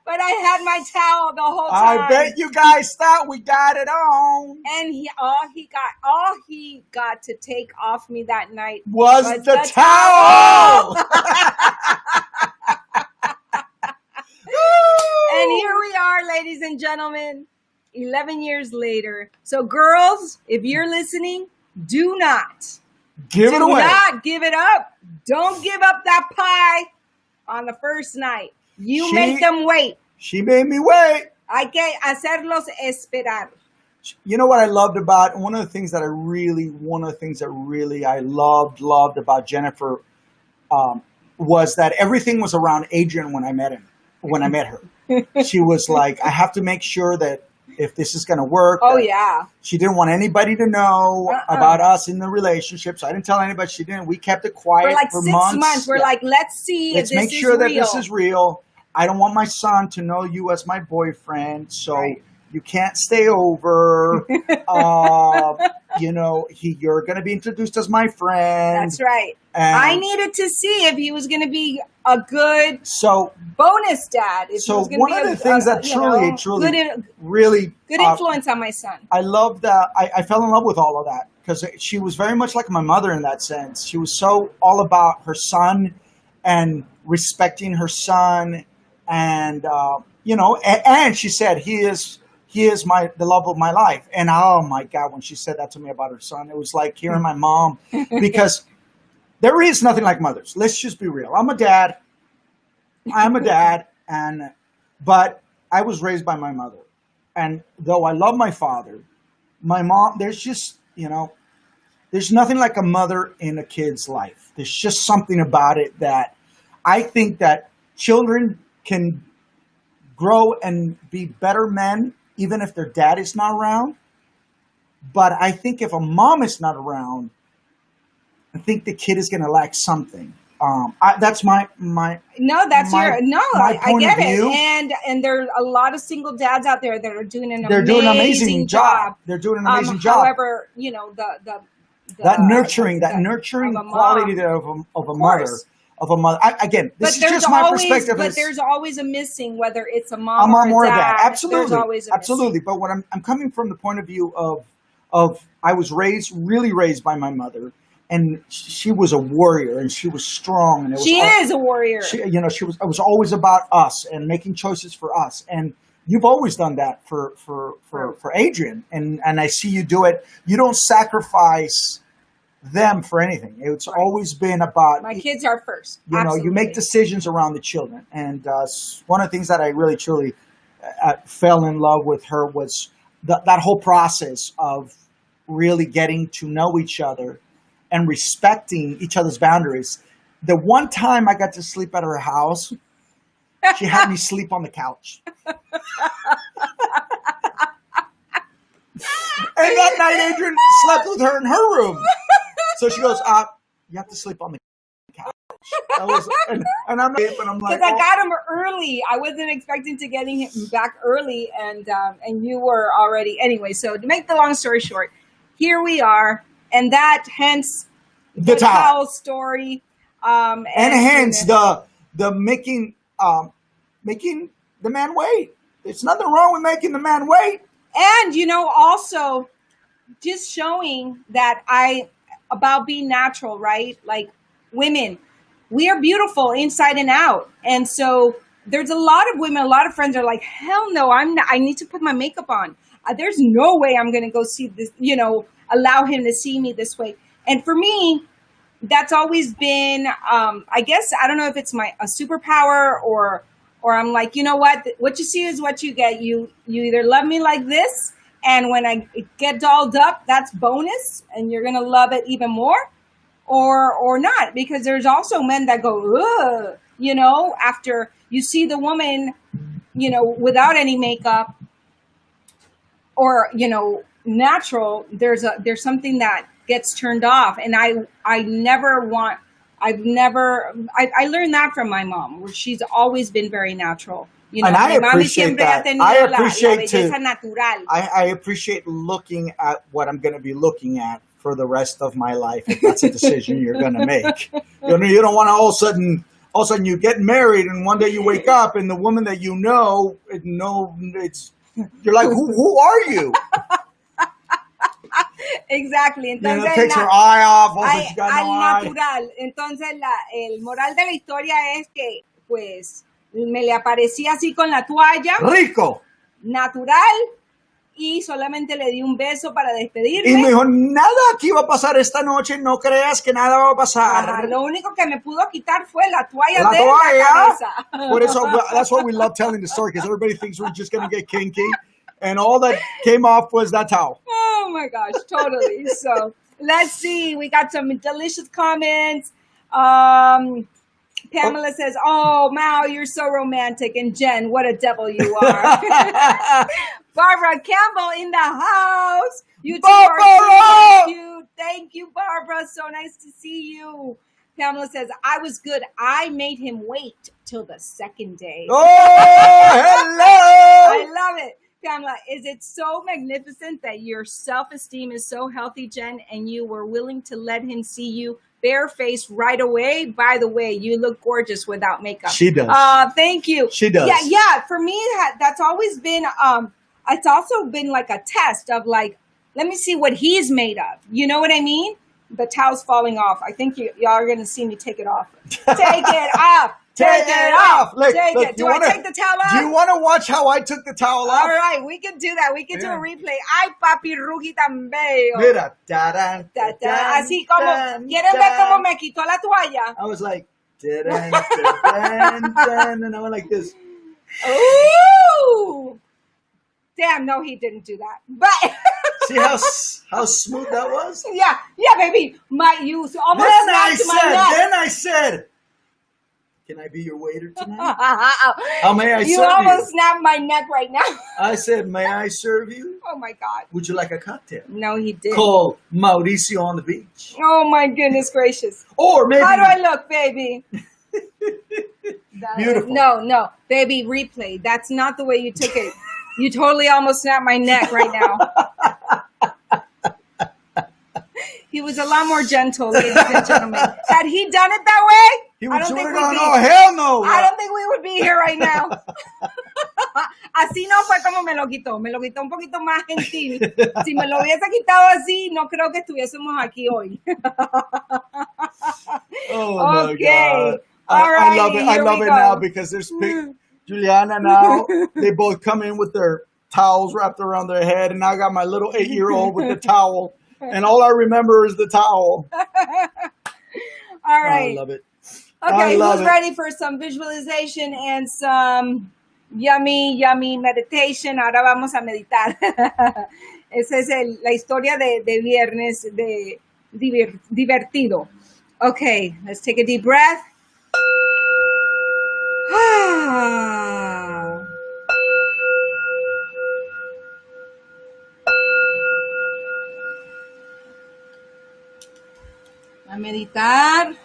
Speaker 2: But I had my towel the whole time.
Speaker 1: I bet you guys thought we got it on.
Speaker 2: And all he got to take off me that night
Speaker 1: was the towel.
Speaker 2: And here we are, ladies and gentlemen, 11 years later. So girls, if you're listening, do not
Speaker 1: give it away.
Speaker 2: Do not give it up. Don't give up that pie on the first night. You make them wait.
Speaker 1: She made me wait.
Speaker 2: Hay que hacerlos esperar.
Speaker 1: You know what I loved about one of the things that I loved about Jennifer was that everything was around Adrian when I met her. She was like, I have to make sure that if this is going to work.
Speaker 2: Oh, yeah.
Speaker 1: She didn't want anybody to know about us in the relationship. So I didn't tell anybody. She didn't. We kept it quiet for 6 months.
Speaker 2: We're like, let's see if this is real.
Speaker 1: Let's make sure that this is real. I don't want my son to know you as my boyfriend. So you can't stay over. You're going to be introduced as my friend.
Speaker 2: That's right.
Speaker 1: And
Speaker 2: I needed to see if he was going to be a good bonus dad.
Speaker 1: One of the things that truly really
Speaker 2: good influence on my son.
Speaker 1: I love that. I fell in love with all of that because she was very much like my mother in that sense. She was so all about her son and respecting her son, and and she said he is the love of my life. And oh my God, when she said that to me about her son, it was like hearing my mom because There is nothing like mothers. Let's just be real. I'm a dad, but I was raised by my mother. And though I love my father, my mom, there's nothing like a mother in a kid's life. There's just something about it that I think that children can grow and be better men even if their dad is not around. But I think if a mom is not around, I think the kid is going to lack something. That's my
Speaker 2: I
Speaker 1: point
Speaker 2: get
Speaker 1: of view.
Speaker 2: it. And there are a lot of single dads out there that are doing an
Speaker 1: They're doing an amazing
Speaker 2: amazing job.
Speaker 1: They're doing an amazing job.
Speaker 2: However,
Speaker 1: That nurturing
Speaker 2: of a
Speaker 1: quality
Speaker 2: mom.
Speaker 1: of a mother. Again, this is just my perspective.
Speaker 2: But there's always a missing, whether it's a mom,
Speaker 1: or
Speaker 2: a
Speaker 1: a dad.
Speaker 2: dad.
Speaker 1: Absolutely,
Speaker 2: There's always a
Speaker 1: absolutely. But when I'm coming from the point of view of I was really raised by my mother, and she was a warrior, and she was strong, and
Speaker 2: she is a warrior.
Speaker 1: It was always about us and making choices for us, and you've always done that for Adrian, and I see you do it. You don't sacrifice them for anything. It's always been about
Speaker 2: my kids are first.
Speaker 1: You make decisions around the children, and one of the things that I really truly fell in love with her was that whole process of really getting to know each other and respecting each other's boundaries. The one time I got to sleep at her house, she had me sleep on the couch. And that night, Adrian slept with her in her room. So she goes, you have to sleep on the couch. And I'm like,
Speaker 2: because I got him early. I wasn't expecting to getting him back early, and you were already anyway. So to make the long story short, here we are, and that hence the towel story,
Speaker 1: and hence the making the man wait. There's nothing wrong with making the man wait,
Speaker 2: and also just showing that about being natural, right? Like women, we are beautiful inside and out. And so there's a lot of women, a lot of friends are like, hell no, I need to put my makeup on. There's no way I'm going to go see this, allow him to see me this way. And for me, that's always been, I guess, I don't know if it's a superpower or I'm like, you know what you see is what you get. You either love me like this, and when I get dolled up, that's bonus, and you're going to love it even more, or not, because there's also men that go, ugh, after you see the woman, without any makeup or, natural, there's something that gets turned off. And I learned that from my mom, where she's always been very natural.
Speaker 1: And I appreciate that. I appreciate
Speaker 2: natural.
Speaker 1: I appreciate looking at what I'm going to be looking at for the rest of my life, if that's a decision you're going to make. You don't want to all of a sudden you get married, and one day you wake up and the woman that you're like, who are you?
Speaker 2: Exactly. Entonces,
Speaker 1: takes her eye off.
Speaker 2: Al natural. Entonces, el moral de la historia es que, pues, me le aparecí así con la toalla.
Speaker 1: Rico.
Speaker 2: Natural. Y solamente le di un beso para despedirme.
Speaker 1: Y me dijo, nada aquí va a pasar esta noche, no creas que nada va a pasar.
Speaker 2: Lo único que me pudo quitar fue la toalla de la cabeza.
Speaker 1: Por eso, that's why we love telling the story, because everybody thinks we're just going to get kinky. And all that came off was that towel.
Speaker 2: Oh my gosh, totally. So let's see. We got some delicious comments. Pamela says, oh, Mao, you're so romantic. And Jen, what a devil you are. Barbara Campbell in the house. You two are so cute. Thank you, Barbara. So nice to see you. Pamela says, I was good. I made him wait till the second day.
Speaker 1: Oh, hello.
Speaker 2: I love it. Pamela, is it so magnificent that your self-esteem is so healthy, Jen, and you were willing to let him see you barefaced right away? By the way, you look gorgeous without makeup.
Speaker 1: She does.
Speaker 2: Thank you.
Speaker 1: She does.
Speaker 2: Yeah. For me, that's always been, it's also been like a test of like, let me see what he's made of. You know what I mean? The towel's falling off. I think y'all are going to see me take it off. Take it off.
Speaker 1: Take it off. Look,
Speaker 2: Take
Speaker 1: look,
Speaker 2: it. Do I take the towel off?
Speaker 1: Do you want to watch how I took the towel off?
Speaker 2: All right, we can do that. We can do a replay. Ay, papi, Rugi tan bello.
Speaker 1: Mira. Da-dan, da-dan,
Speaker 2: Así como,
Speaker 1: dan,
Speaker 2: ¿quieren ver
Speaker 1: dan.
Speaker 2: cómo me quitó la toalla?
Speaker 1: I was like, da-dan, da-dan, dan, and I went like this.
Speaker 2: Ooh! Damn, no, he didn't do that. But
Speaker 1: See how smooth that was?
Speaker 2: yeah, baby. You almost snapped my neck.
Speaker 1: Then I said, can I be your waiter tonight? How may I serve you?
Speaker 2: You almost snapped my neck right now.
Speaker 1: I said, may I serve you?
Speaker 2: Oh my God.
Speaker 1: Would you like a cocktail?
Speaker 2: No, he didn't.
Speaker 1: Called Mauricio on the beach.
Speaker 2: Oh my goodness gracious.
Speaker 1: Or maybe.
Speaker 2: How do I look, baby?
Speaker 1: Beautiful.
Speaker 2: No, baby, replay. That's not the way you took it. You totally almost snapped my neck right now. He was a lot more gentle, ladies and gentlemen. Had he done it that way,
Speaker 1: He
Speaker 2: I
Speaker 1: was
Speaker 2: don't think
Speaker 1: going,
Speaker 2: we'd be.
Speaker 1: oh, hell no.
Speaker 2: I don't think we would be here right now. Así no fue como me lo quitó. Me lo quitó un poquito más gentil. Si me lo hubiese quitado así, no creo que estuviésemos aquí hoy.
Speaker 1: Oh my
Speaker 2: Okay.
Speaker 1: God.
Speaker 2: All right,
Speaker 1: I love it. I
Speaker 2: here
Speaker 1: love
Speaker 2: we
Speaker 1: it
Speaker 2: go.
Speaker 1: now because there's Juliana now. They both come in with their towels wrapped around their head, and I got my little 8-year-old with the towel, and all I remember is the towel.
Speaker 2: All right.
Speaker 1: I love it.
Speaker 2: Okay,
Speaker 1: I love
Speaker 2: who's
Speaker 1: it.
Speaker 2: ready for some visualization and some yummy meditation? Ahora vamos a meditar. Esa es la historia de viernes de divertido. Okay, let's take a deep breath. A meditar.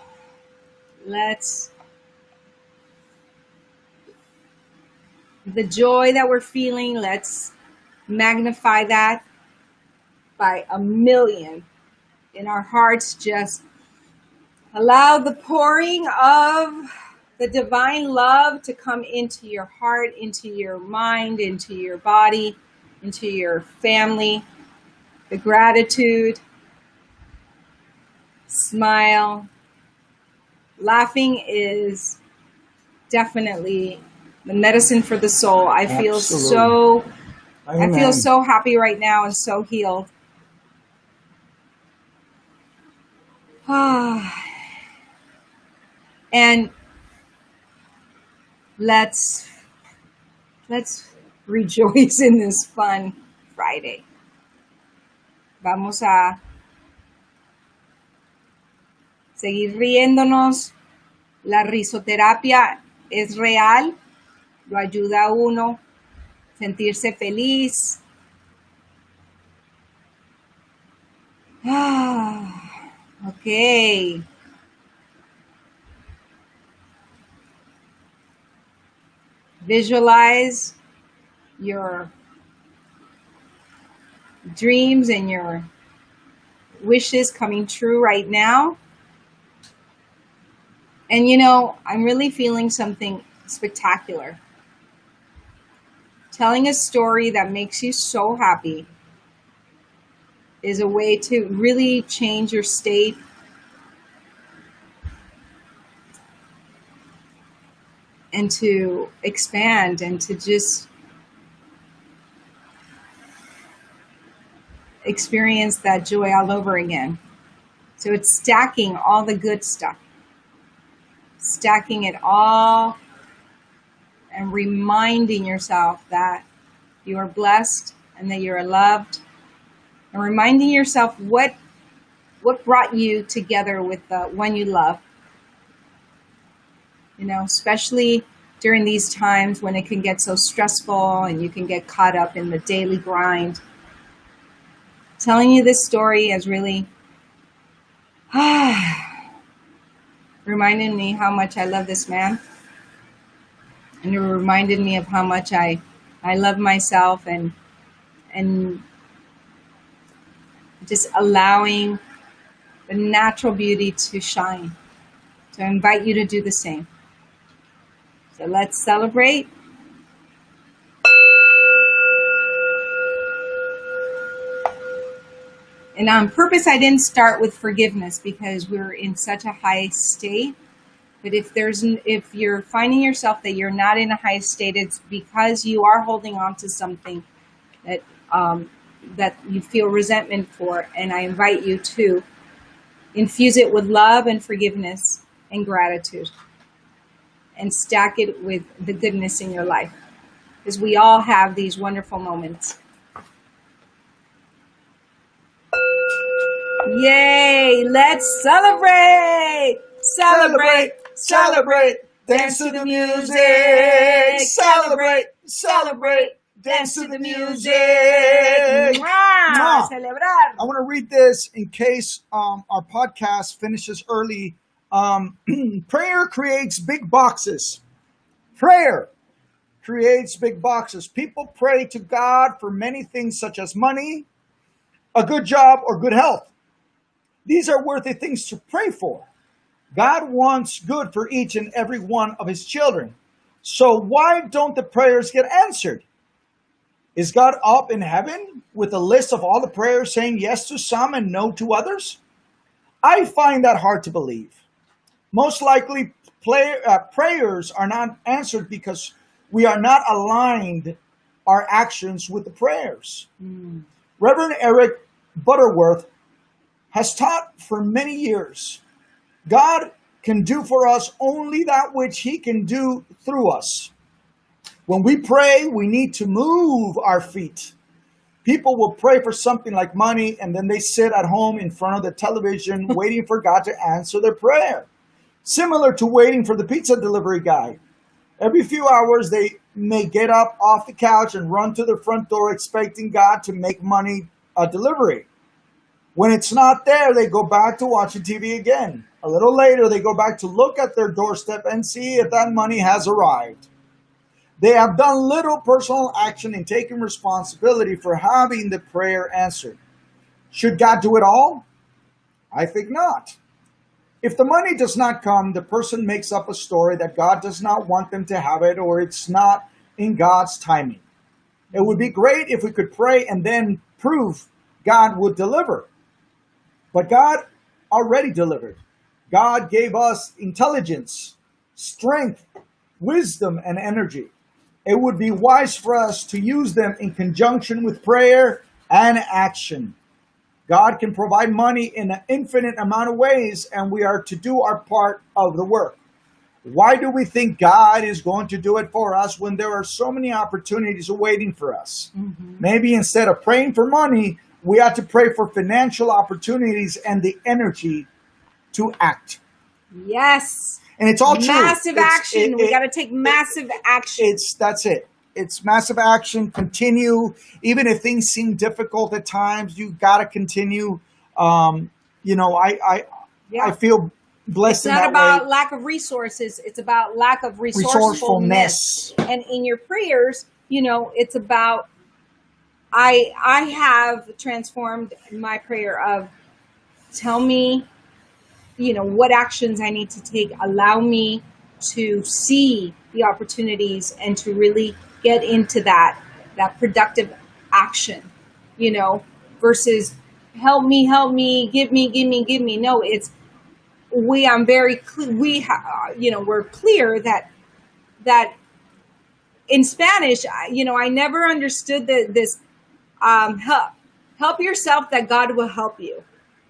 Speaker 2: The joy that we're feeling, let's magnify that by 1,000,000 in our hearts. Just allow the pouring of the divine love to come into your heart, into your mind, into your body, into your family. The gratitude, smile. Laughing is definitely the medicine for the soul. I feel so happy right now and so healed. And let's rejoice in this fun Friday. Vamos a seguir riéndonos. La risoterapia es real, lo ayuda a uno a sentirse feliz. Okay. Visualize your dreams and your wishes coming true right now. And I'm really feeling something spectacular. Telling a story that makes you so happy is a way to really change your state. And to expand and to just experience that joy all over again. So it's stacking all the good stuff. Stacking it all and reminding yourself that you are blessed and that you are loved. And reminding yourself what brought you together with the one you love. Especially during these times when it can get so stressful and you can get caught up in the daily grind. Telling you this story has really reminded me how much I love this man. And it reminded me of how much I love myself and just allowing the natural beauty to shine. So I invite you to do the same. So let's celebrate. And on purpose, I didn't start with forgiveness because we're in such a high state. But if you're finding yourself that you're not in a high state, it's because you are holding on to something that that you feel resentment for. And I invite you to infuse it with love and forgiveness and gratitude, and stack it with the goodness in your life, because we all have these wonderful moments. Yay! Let's celebrate! Celebrate!
Speaker 1: Celebrate! Dance to the music! Celebrate! Celebrate! Dance to the music!
Speaker 2: Mwah! Celebrar!
Speaker 1: I want to read this in case our podcast finishes early. Prayer creates big boxes. Prayer creates big boxes. People pray to God for many things such as money, a good job, or good health. These are worthy things to pray for. God wants good for each and every one of his children. So why don't the prayers get answered? Is God up in heaven with a list of all the prayers saying yes to some and no to others? I find that hard to believe. Most likely prayers are not answered because we are not aligned our actions with the prayers. Reverend Eric Butterworth has taught for many years, God can do for us only that which he can do through us. When we pray, we need to move our feet. People will pray for something like money, and then they sit at home in front of the television waiting for God to answer their prayer. Similar to waiting for the pizza delivery guy. Every few hours, they may get up off the couch and run to the front door expecting God to make money a delivery. When it's not there, they go back to watching TV again. A little later, they go back to look at their doorstep and see if that money has arrived. They have done little personal action in taking responsibility for having the prayer answered. Should God do it all? I think not. If the money does not come, the person makes up a story that God does not want them to have it, or it's not in God's timing. It would be great if we could pray and then prove God would deliver. But God already delivered. God gave us intelligence, strength, wisdom, and energy. It would be wise for us to use them in conjunction with prayer and action. God can provide money in an infinite amount of ways, and we are to do our part of the work. Why do we think God is going to do it for us when there are so many opportunities waiting for us? Maybe instead of praying for money, we ought to pray for financial opportunities and the energy to act.
Speaker 2: Yes.
Speaker 1: And it's all true.
Speaker 2: Massive action. We got to take massive action.
Speaker 1: That's it. It's massive action. Continue. Even if things seem difficult at times, you got to continue. I feel blessed in that way.
Speaker 2: It's not about lack of resources. It's about lack of resourcefulness. And in your prayers, it's about, I have transformed my prayer of, tell me, what actions I need to take. Allow me to see the opportunities and to really get into that productive action, versus help me, give me. No, it's, we're clear that in Spanish, I never understood this, help yourself that God will help you.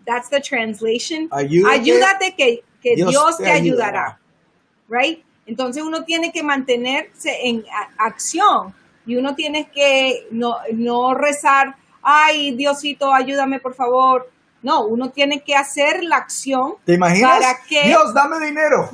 Speaker 2: That's the translation. Ayúdate que Dios te ayudará. Right? Entonces uno tiene que mantenerse en acción y uno tiene que no rezar, ay, Diosito, ayúdame por favor. No, uno tiene que hacer la acción.
Speaker 1: ¿Te imaginas?
Speaker 2: Para que,
Speaker 1: Dios, dame dinero.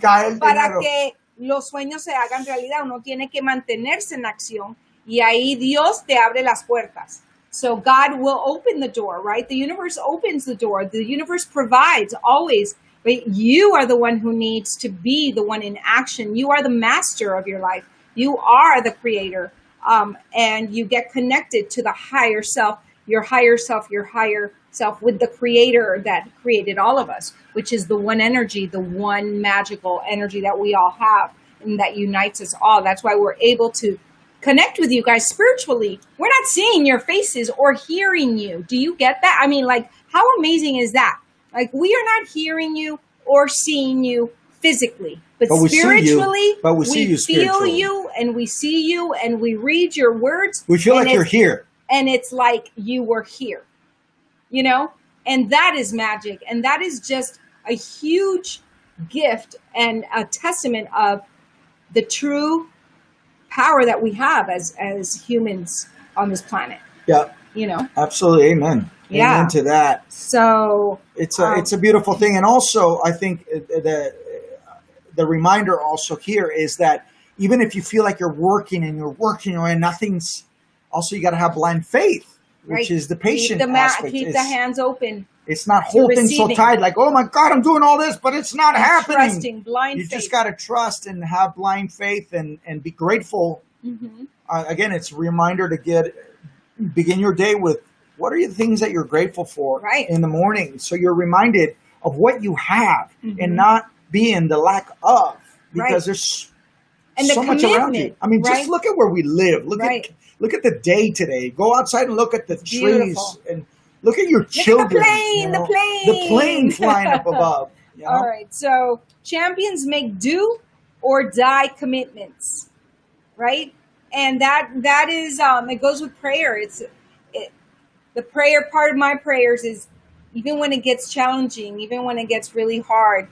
Speaker 1: Cae el
Speaker 2: para
Speaker 1: dinero.
Speaker 2: que los sueños se hagan realidad. Uno tiene que mantenerse en acción y ahí Dios te abre las puertas. So God will open the door, right? The universe opens the door. The universe provides always. But you are the one who needs to be the one in action. You are the master of your life. You are the creator. And you get connected to the higher self with the creator that created all of us, which is the one energy, the one magical energy that we all have and that unites us all. That's why we're able to connect with you guys spiritually. We're not seeing your faces or hearing you. Do you get that? I mean, how amazing is that? We are not hearing you or seeing you physically, but
Speaker 1: But we see you.
Speaker 2: spiritually,
Speaker 1: But we see you
Speaker 2: feel
Speaker 1: spiritually.
Speaker 2: you, and we see you, and we read your words.
Speaker 1: We feel
Speaker 2: and
Speaker 1: like you're
Speaker 2: it's-
Speaker 1: here.
Speaker 2: and it's like you were here, you know? And that is magic. And that is just a huge gift and a testament of the true power that we have as humans on this planet,
Speaker 1: Yeah,
Speaker 2: you know?
Speaker 1: absolutely. Amen.
Speaker 2: Yeah.
Speaker 1: Amen to that.
Speaker 2: So
Speaker 1: It's a beautiful thing. And also, I think the reminder also here is that even if you feel like you're working and nothing's, also you got to have blind faith, which
Speaker 2: right,
Speaker 1: is the patient aspect.
Speaker 2: keep the
Speaker 1: It's-
Speaker 2: hands open.
Speaker 1: It's not holding so
Speaker 2: receiving.
Speaker 1: tight, like, oh my God, I'm doing all this, but it's not happening.
Speaker 2: Trusting, blind
Speaker 1: You
Speaker 2: faith.
Speaker 1: just got to trust and have blind faith and be grateful.
Speaker 2: Mhm.
Speaker 1: Again, it's a reminder to begin your day with what are the things that you're grateful for
Speaker 2: Right.
Speaker 1: in the morning. So you're reminded of what you have
Speaker 2: Mhm.
Speaker 1: and not be in the lack of, because
Speaker 2: Right.
Speaker 1: there's
Speaker 2: And the
Speaker 1: so much around you.
Speaker 2: commitment,
Speaker 1: I mean,
Speaker 2: right?
Speaker 1: just look at where we live.
Speaker 2: Right.
Speaker 1: Look at the day today. Go outside and look at the trees
Speaker 2: Beautiful.
Speaker 1: and look at your children.
Speaker 2: plane, the
Speaker 1: the plane flying up above. You know?
Speaker 2: All right. So champions make do or die commitments, right? And that is it goes with prayer. The prayer part of my prayers is, even when it gets challenging, even when it gets really hard,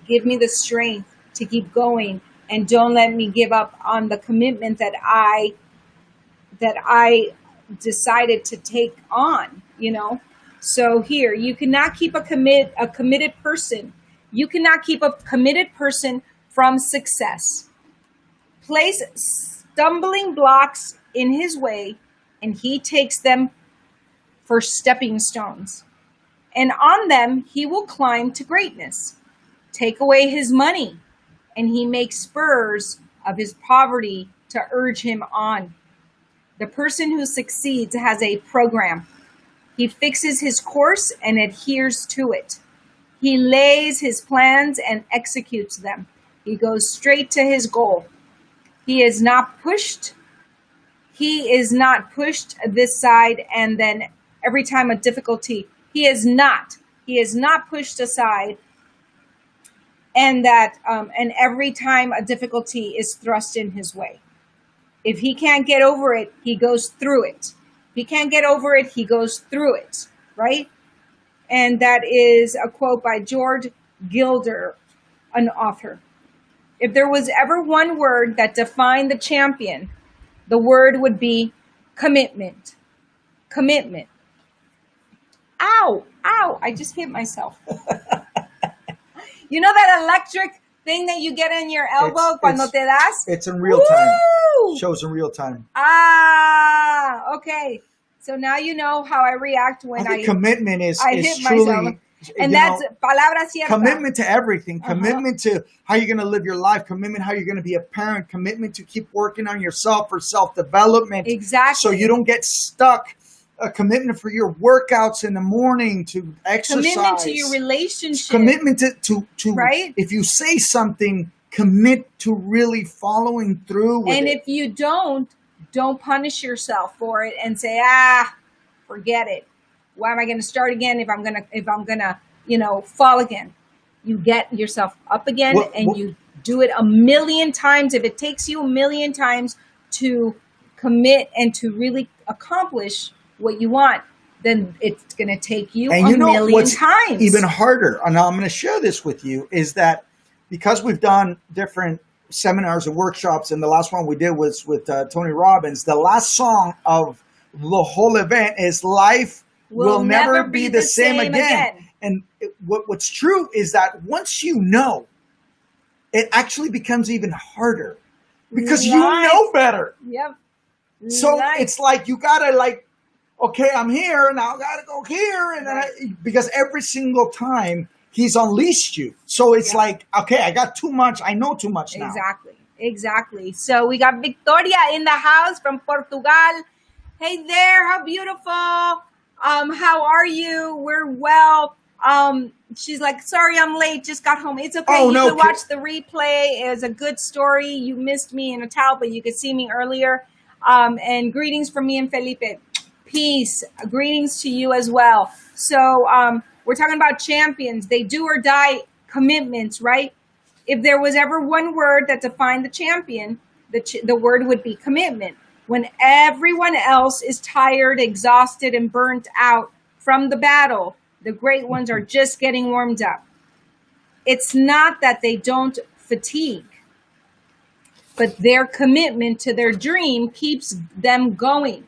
Speaker 2: give me the strength to keep going, and don't let me give up on the commitment that I decided to take on, you know? So here, you cannot keep a committed person. You cannot keep a committed person from success. Place stumbling blocks in his way, and he takes them for stepping stones. And on them, he will climb to greatness. Take away his money, and he makes spurs of his poverty to urge him on. The person who succeeds has a program. He fixes his course and adheres to it. He lays his plans and executes them. He goes straight to his goal. He is not pushed. He is not pushed this side, and then every time a difficulty, he is not pushed aside, and every time a difficulty is thrust in his way. If he can't get over it, he goes through it. If he can't get over it, he goes through it, right? And that is a quote by George Gilder, an author. If there was ever one word that defined the champion, the word would be commitment. Commitment. Ow, I just hit myself. You know that electric thing that you get in your elbow cuando te das?
Speaker 1: It's in real time.
Speaker 2: Woo!
Speaker 1: Shows in real time.
Speaker 2: Okay. So now you know how I react when
Speaker 1: I think commitment is
Speaker 2: hit
Speaker 1: truly,
Speaker 2: myself. And that's palabra cierta.
Speaker 1: commitment to everything.
Speaker 2: Uh-huh.
Speaker 1: Commitment to how you're going to live your life. Commitment how you're going to be a parent. Commitment to keep working on yourself for self-development.
Speaker 2: Exactly.
Speaker 1: So you don't get stuck. A commitment for your workouts in the morning, to exercise.
Speaker 2: Commitment to your relationship.
Speaker 1: Commitment to
Speaker 2: Right?
Speaker 1: If you say something, commit to really following through with
Speaker 2: And
Speaker 1: it.
Speaker 2: if you don't punish yourself for it and say, forget it. Why am I going to start again if I'm gonna, fall again? You get yourself up again and you do it a million times. If it takes you a million times to commit and to really accomplish what you want, then it's going to take you
Speaker 1: And
Speaker 2: a million times.
Speaker 1: Even harder, and I'm going to share this with you, is that because we've done different seminars and workshops, and the last one we did was with Tony Robbins, the last song of the whole event is "Life Will Never Be the Same Again." And what's true is that once you know, it actually becomes even harder because you know better.
Speaker 2: Yep.
Speaker 1: So it's like you gotta okay, I'm here, now I gotta go here, and because every single time he's unleashed you. So it's like, okay, I got too much, I know too much now.
Speaker 2: Exactly. So we got Victoria in the house from Portugal. Hey there, how beautiful. How are you? We're well. She's like, sorry, I'm late, just got home. It's okay. You can watch the replay. It was a good story. You missed me in a towel, but you could see me earlier. And greetings from me and Felipe. Peace. Greetings to you as well. So we're talking about champions. They do or die commitments, right? If there was ever one word that defined the champion, the word would be commitment. When everyone else is tired, exhausted, and burnt out from the battle, the great ones are just getting warmed up. It's not that they don't fatigue, but their commitment to their dream keeps them going.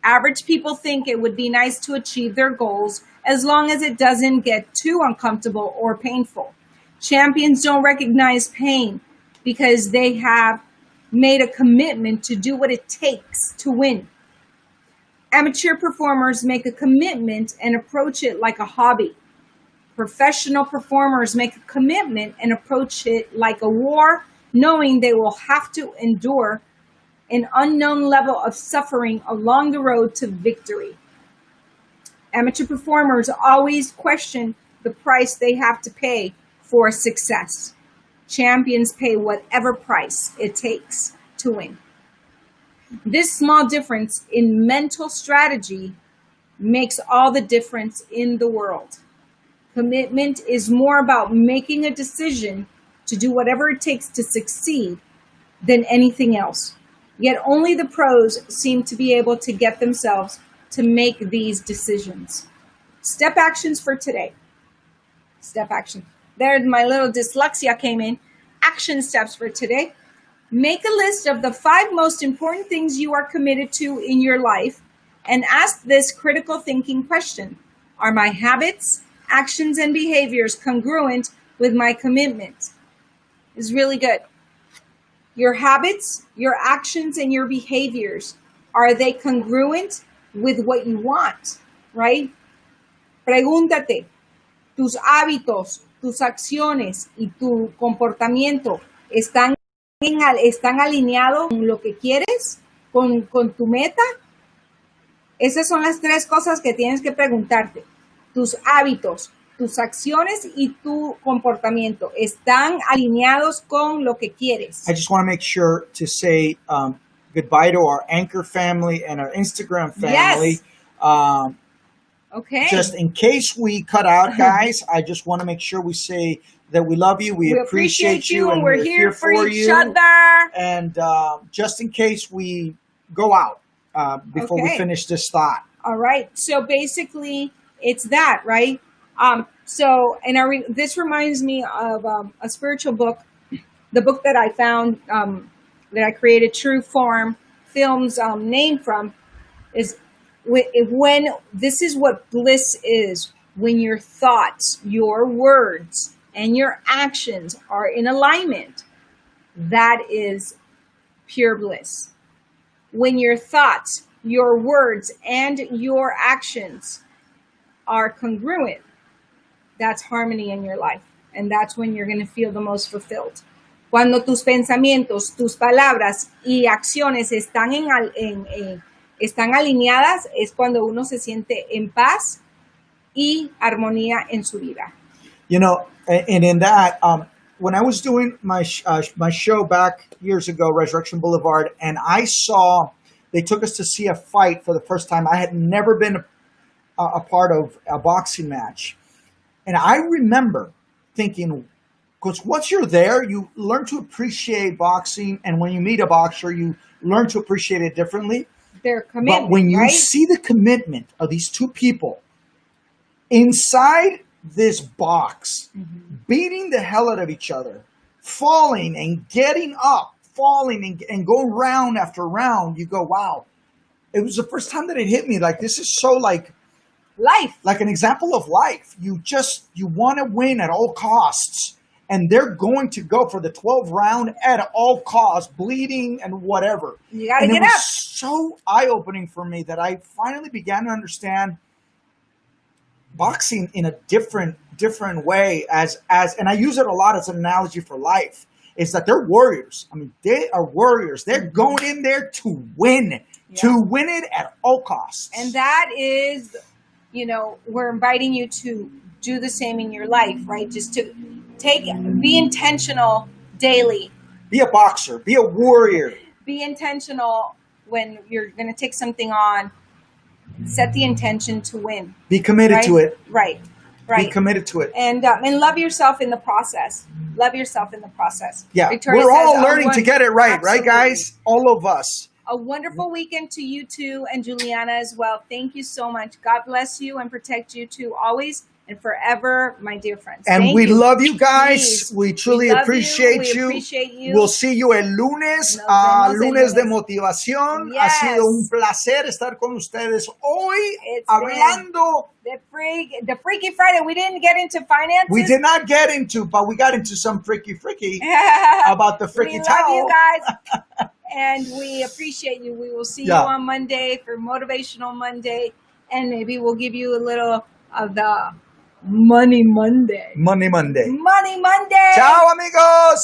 Speaker 2: Average people think it would be nice to achieve their goals as long as it doesn't get too uncomfortable or painful. Champions don't recognize pain because they have made a commitment to do what it takes to win. Amateur performers make a commitment and approach it like a hobby. Professional performers make a commitment and approach it like a war, knowing they will have to endure an unknown level of suffering along the road to victory. Amateur performers always question the price they have to pay for success. Champions pay whatever price it takes to win. This small difference in mental strategy makes all the difference in the world. Commitment is more about making a decision to do whatever it takes to succeed than anything else. Yet only the pros seem to be able to get themselves to make these decisions. Step actions for today. Step action. There, my little dyslexia came in. Action steps for today. Make a list of the 5 most important things you are committed to in your life and ask this critical thinking question. Are my habits, actions, and behaviors congruent with my commitment? It's really good. Your habits, your actions, and your behaviors, are they congruent with what you want, right? Pregúntate, tus hábitos, tus acciones y tu comportamiento están alineados con lo que quieres, con tu meta. Esas son las 3 cosas que tienes que preguntarte. Tus hábitos, tus acciones y tu comportamiento están alineados con lo que quieres.
Speaker 1: I just want to make sure to say goodbye to our Anchor family and our Instagram family.
Speaker 2: Yes. Okay.
Speaker 1: Just in case we cut out, guys, I just want to make sure we say that we love you, we appreciate you, and
Speaker 2: we're here for each other.
Speaker 1: And just in case we go out before we finish this thought.
Speaker 2: All right. So basically, it's that, right? This reminds me of a spiritual book, the book that I found, that I created True Form Films name from, is when this is what bliss is, when your thoughts, your words, and your actions are in alignment. That is pure bliss. When your thoughts, your words, and your actions are congruent, that's harmony in your life. And that's when you're going to feel the most fulfilled. Cuando tus pensamientos, tus palabras y acciones están alineadas, es cuando uno se siente en paz y armonía en su vida.
Speaker 1: You know, and in that, when I was doing my show back years ago, Resurrection Boulevard, and I saw they took us to see a fight for the first time. I had never been a part of a boxing match. And I remember thinking, because once you're there, you learn to appreciate boxing. And when you meet a boxer, you learn to appreciate it differently.
Speaker 2: Their commitment,
Speaker 1: but when you
Speaker 2: right?
Speaker 1: see the commitment of these 2 people inside this box, beating the hell out of each other, falling and getting up, falling and going round after round, you go, wow. It was the first time that it hit me. Like, this is so like
Speaker 2: life,
Speaker 1: like an example of life. You want to win at all costs. And they're going to go for the 12th round at all costs, bleeding and whatever.
Speaker 2: You got to get up.
Speaker 1: It was so eye-opening for me that I finally began to understand boxing in a different way as and I use it a lot as an analogy for life, is that they're warriors. I mean, they are warriors. They're going in there to win, to win it at all costs.
Speaker 2: And that is, we're inviting you to do the same in your life, right? Just to be intentional daily.
Speaker 1: Be a boxer. Be a warrior.
Speaker 2: Be intentional when you're going to take something on. Set the intention to win.
Speaker 1: Be committed to it.
Speaker 2: Right. Right.
Speaker 1: Be committed to it.
Speaker 2: And love yourself in the process. Love yourself in the process.
Speaker 1: Yeah,
Speaker 2: Victoria
Speaker 1: we're all
Speaker 2: says,
Speaker 1: learning to get it right, right,
Speaker 2: Absolutely.
Speaker 1: guys? All of us.
Speaker 2: A wonderful weekend to you too, and Juliana as well. Thank you so much. God bless you and protect you too always and forever, my dear friends.
Speaker 1: And
Speaker 2: Thank
Speaker 1: we
Speaker 2: you.
Speaker 1: love you guys.
Speaker 2: Please.
Speaker 1: We truly
Speaker 2: We love
Speaker 1: appreciate
Speaker 2: you.
Speaker 1: you.
Speaker 2: We appreciate you.
Speaker 1: We'll see you el lunes,
Speaker 2: Nos vemos el
Speaker 1: lunes de
Speaker 2: lunes.
Speaker 1: motivación.
Speaker 2: Yes.
Speaker 1: Ha sido un placer estar con ustedes hoy
Speaker 2: It's
Speaker 1: hablando.
Speaker 2: The Freaky Friday. We didn't get into finances.
Speaker 1: We did not get into, but we got into some freaky about the freaky
Speaker 2: we
Speaker 1: towel.
Speaker 2: love you guys. And we appreciate you. We will see you on Monday for Motivational Monday. And maybe we'll give you a little of the Money Monday.
Speaker 1: Money Monday.
Speaker 2: Money Monday.
Speaker 1: Ciao, amigos.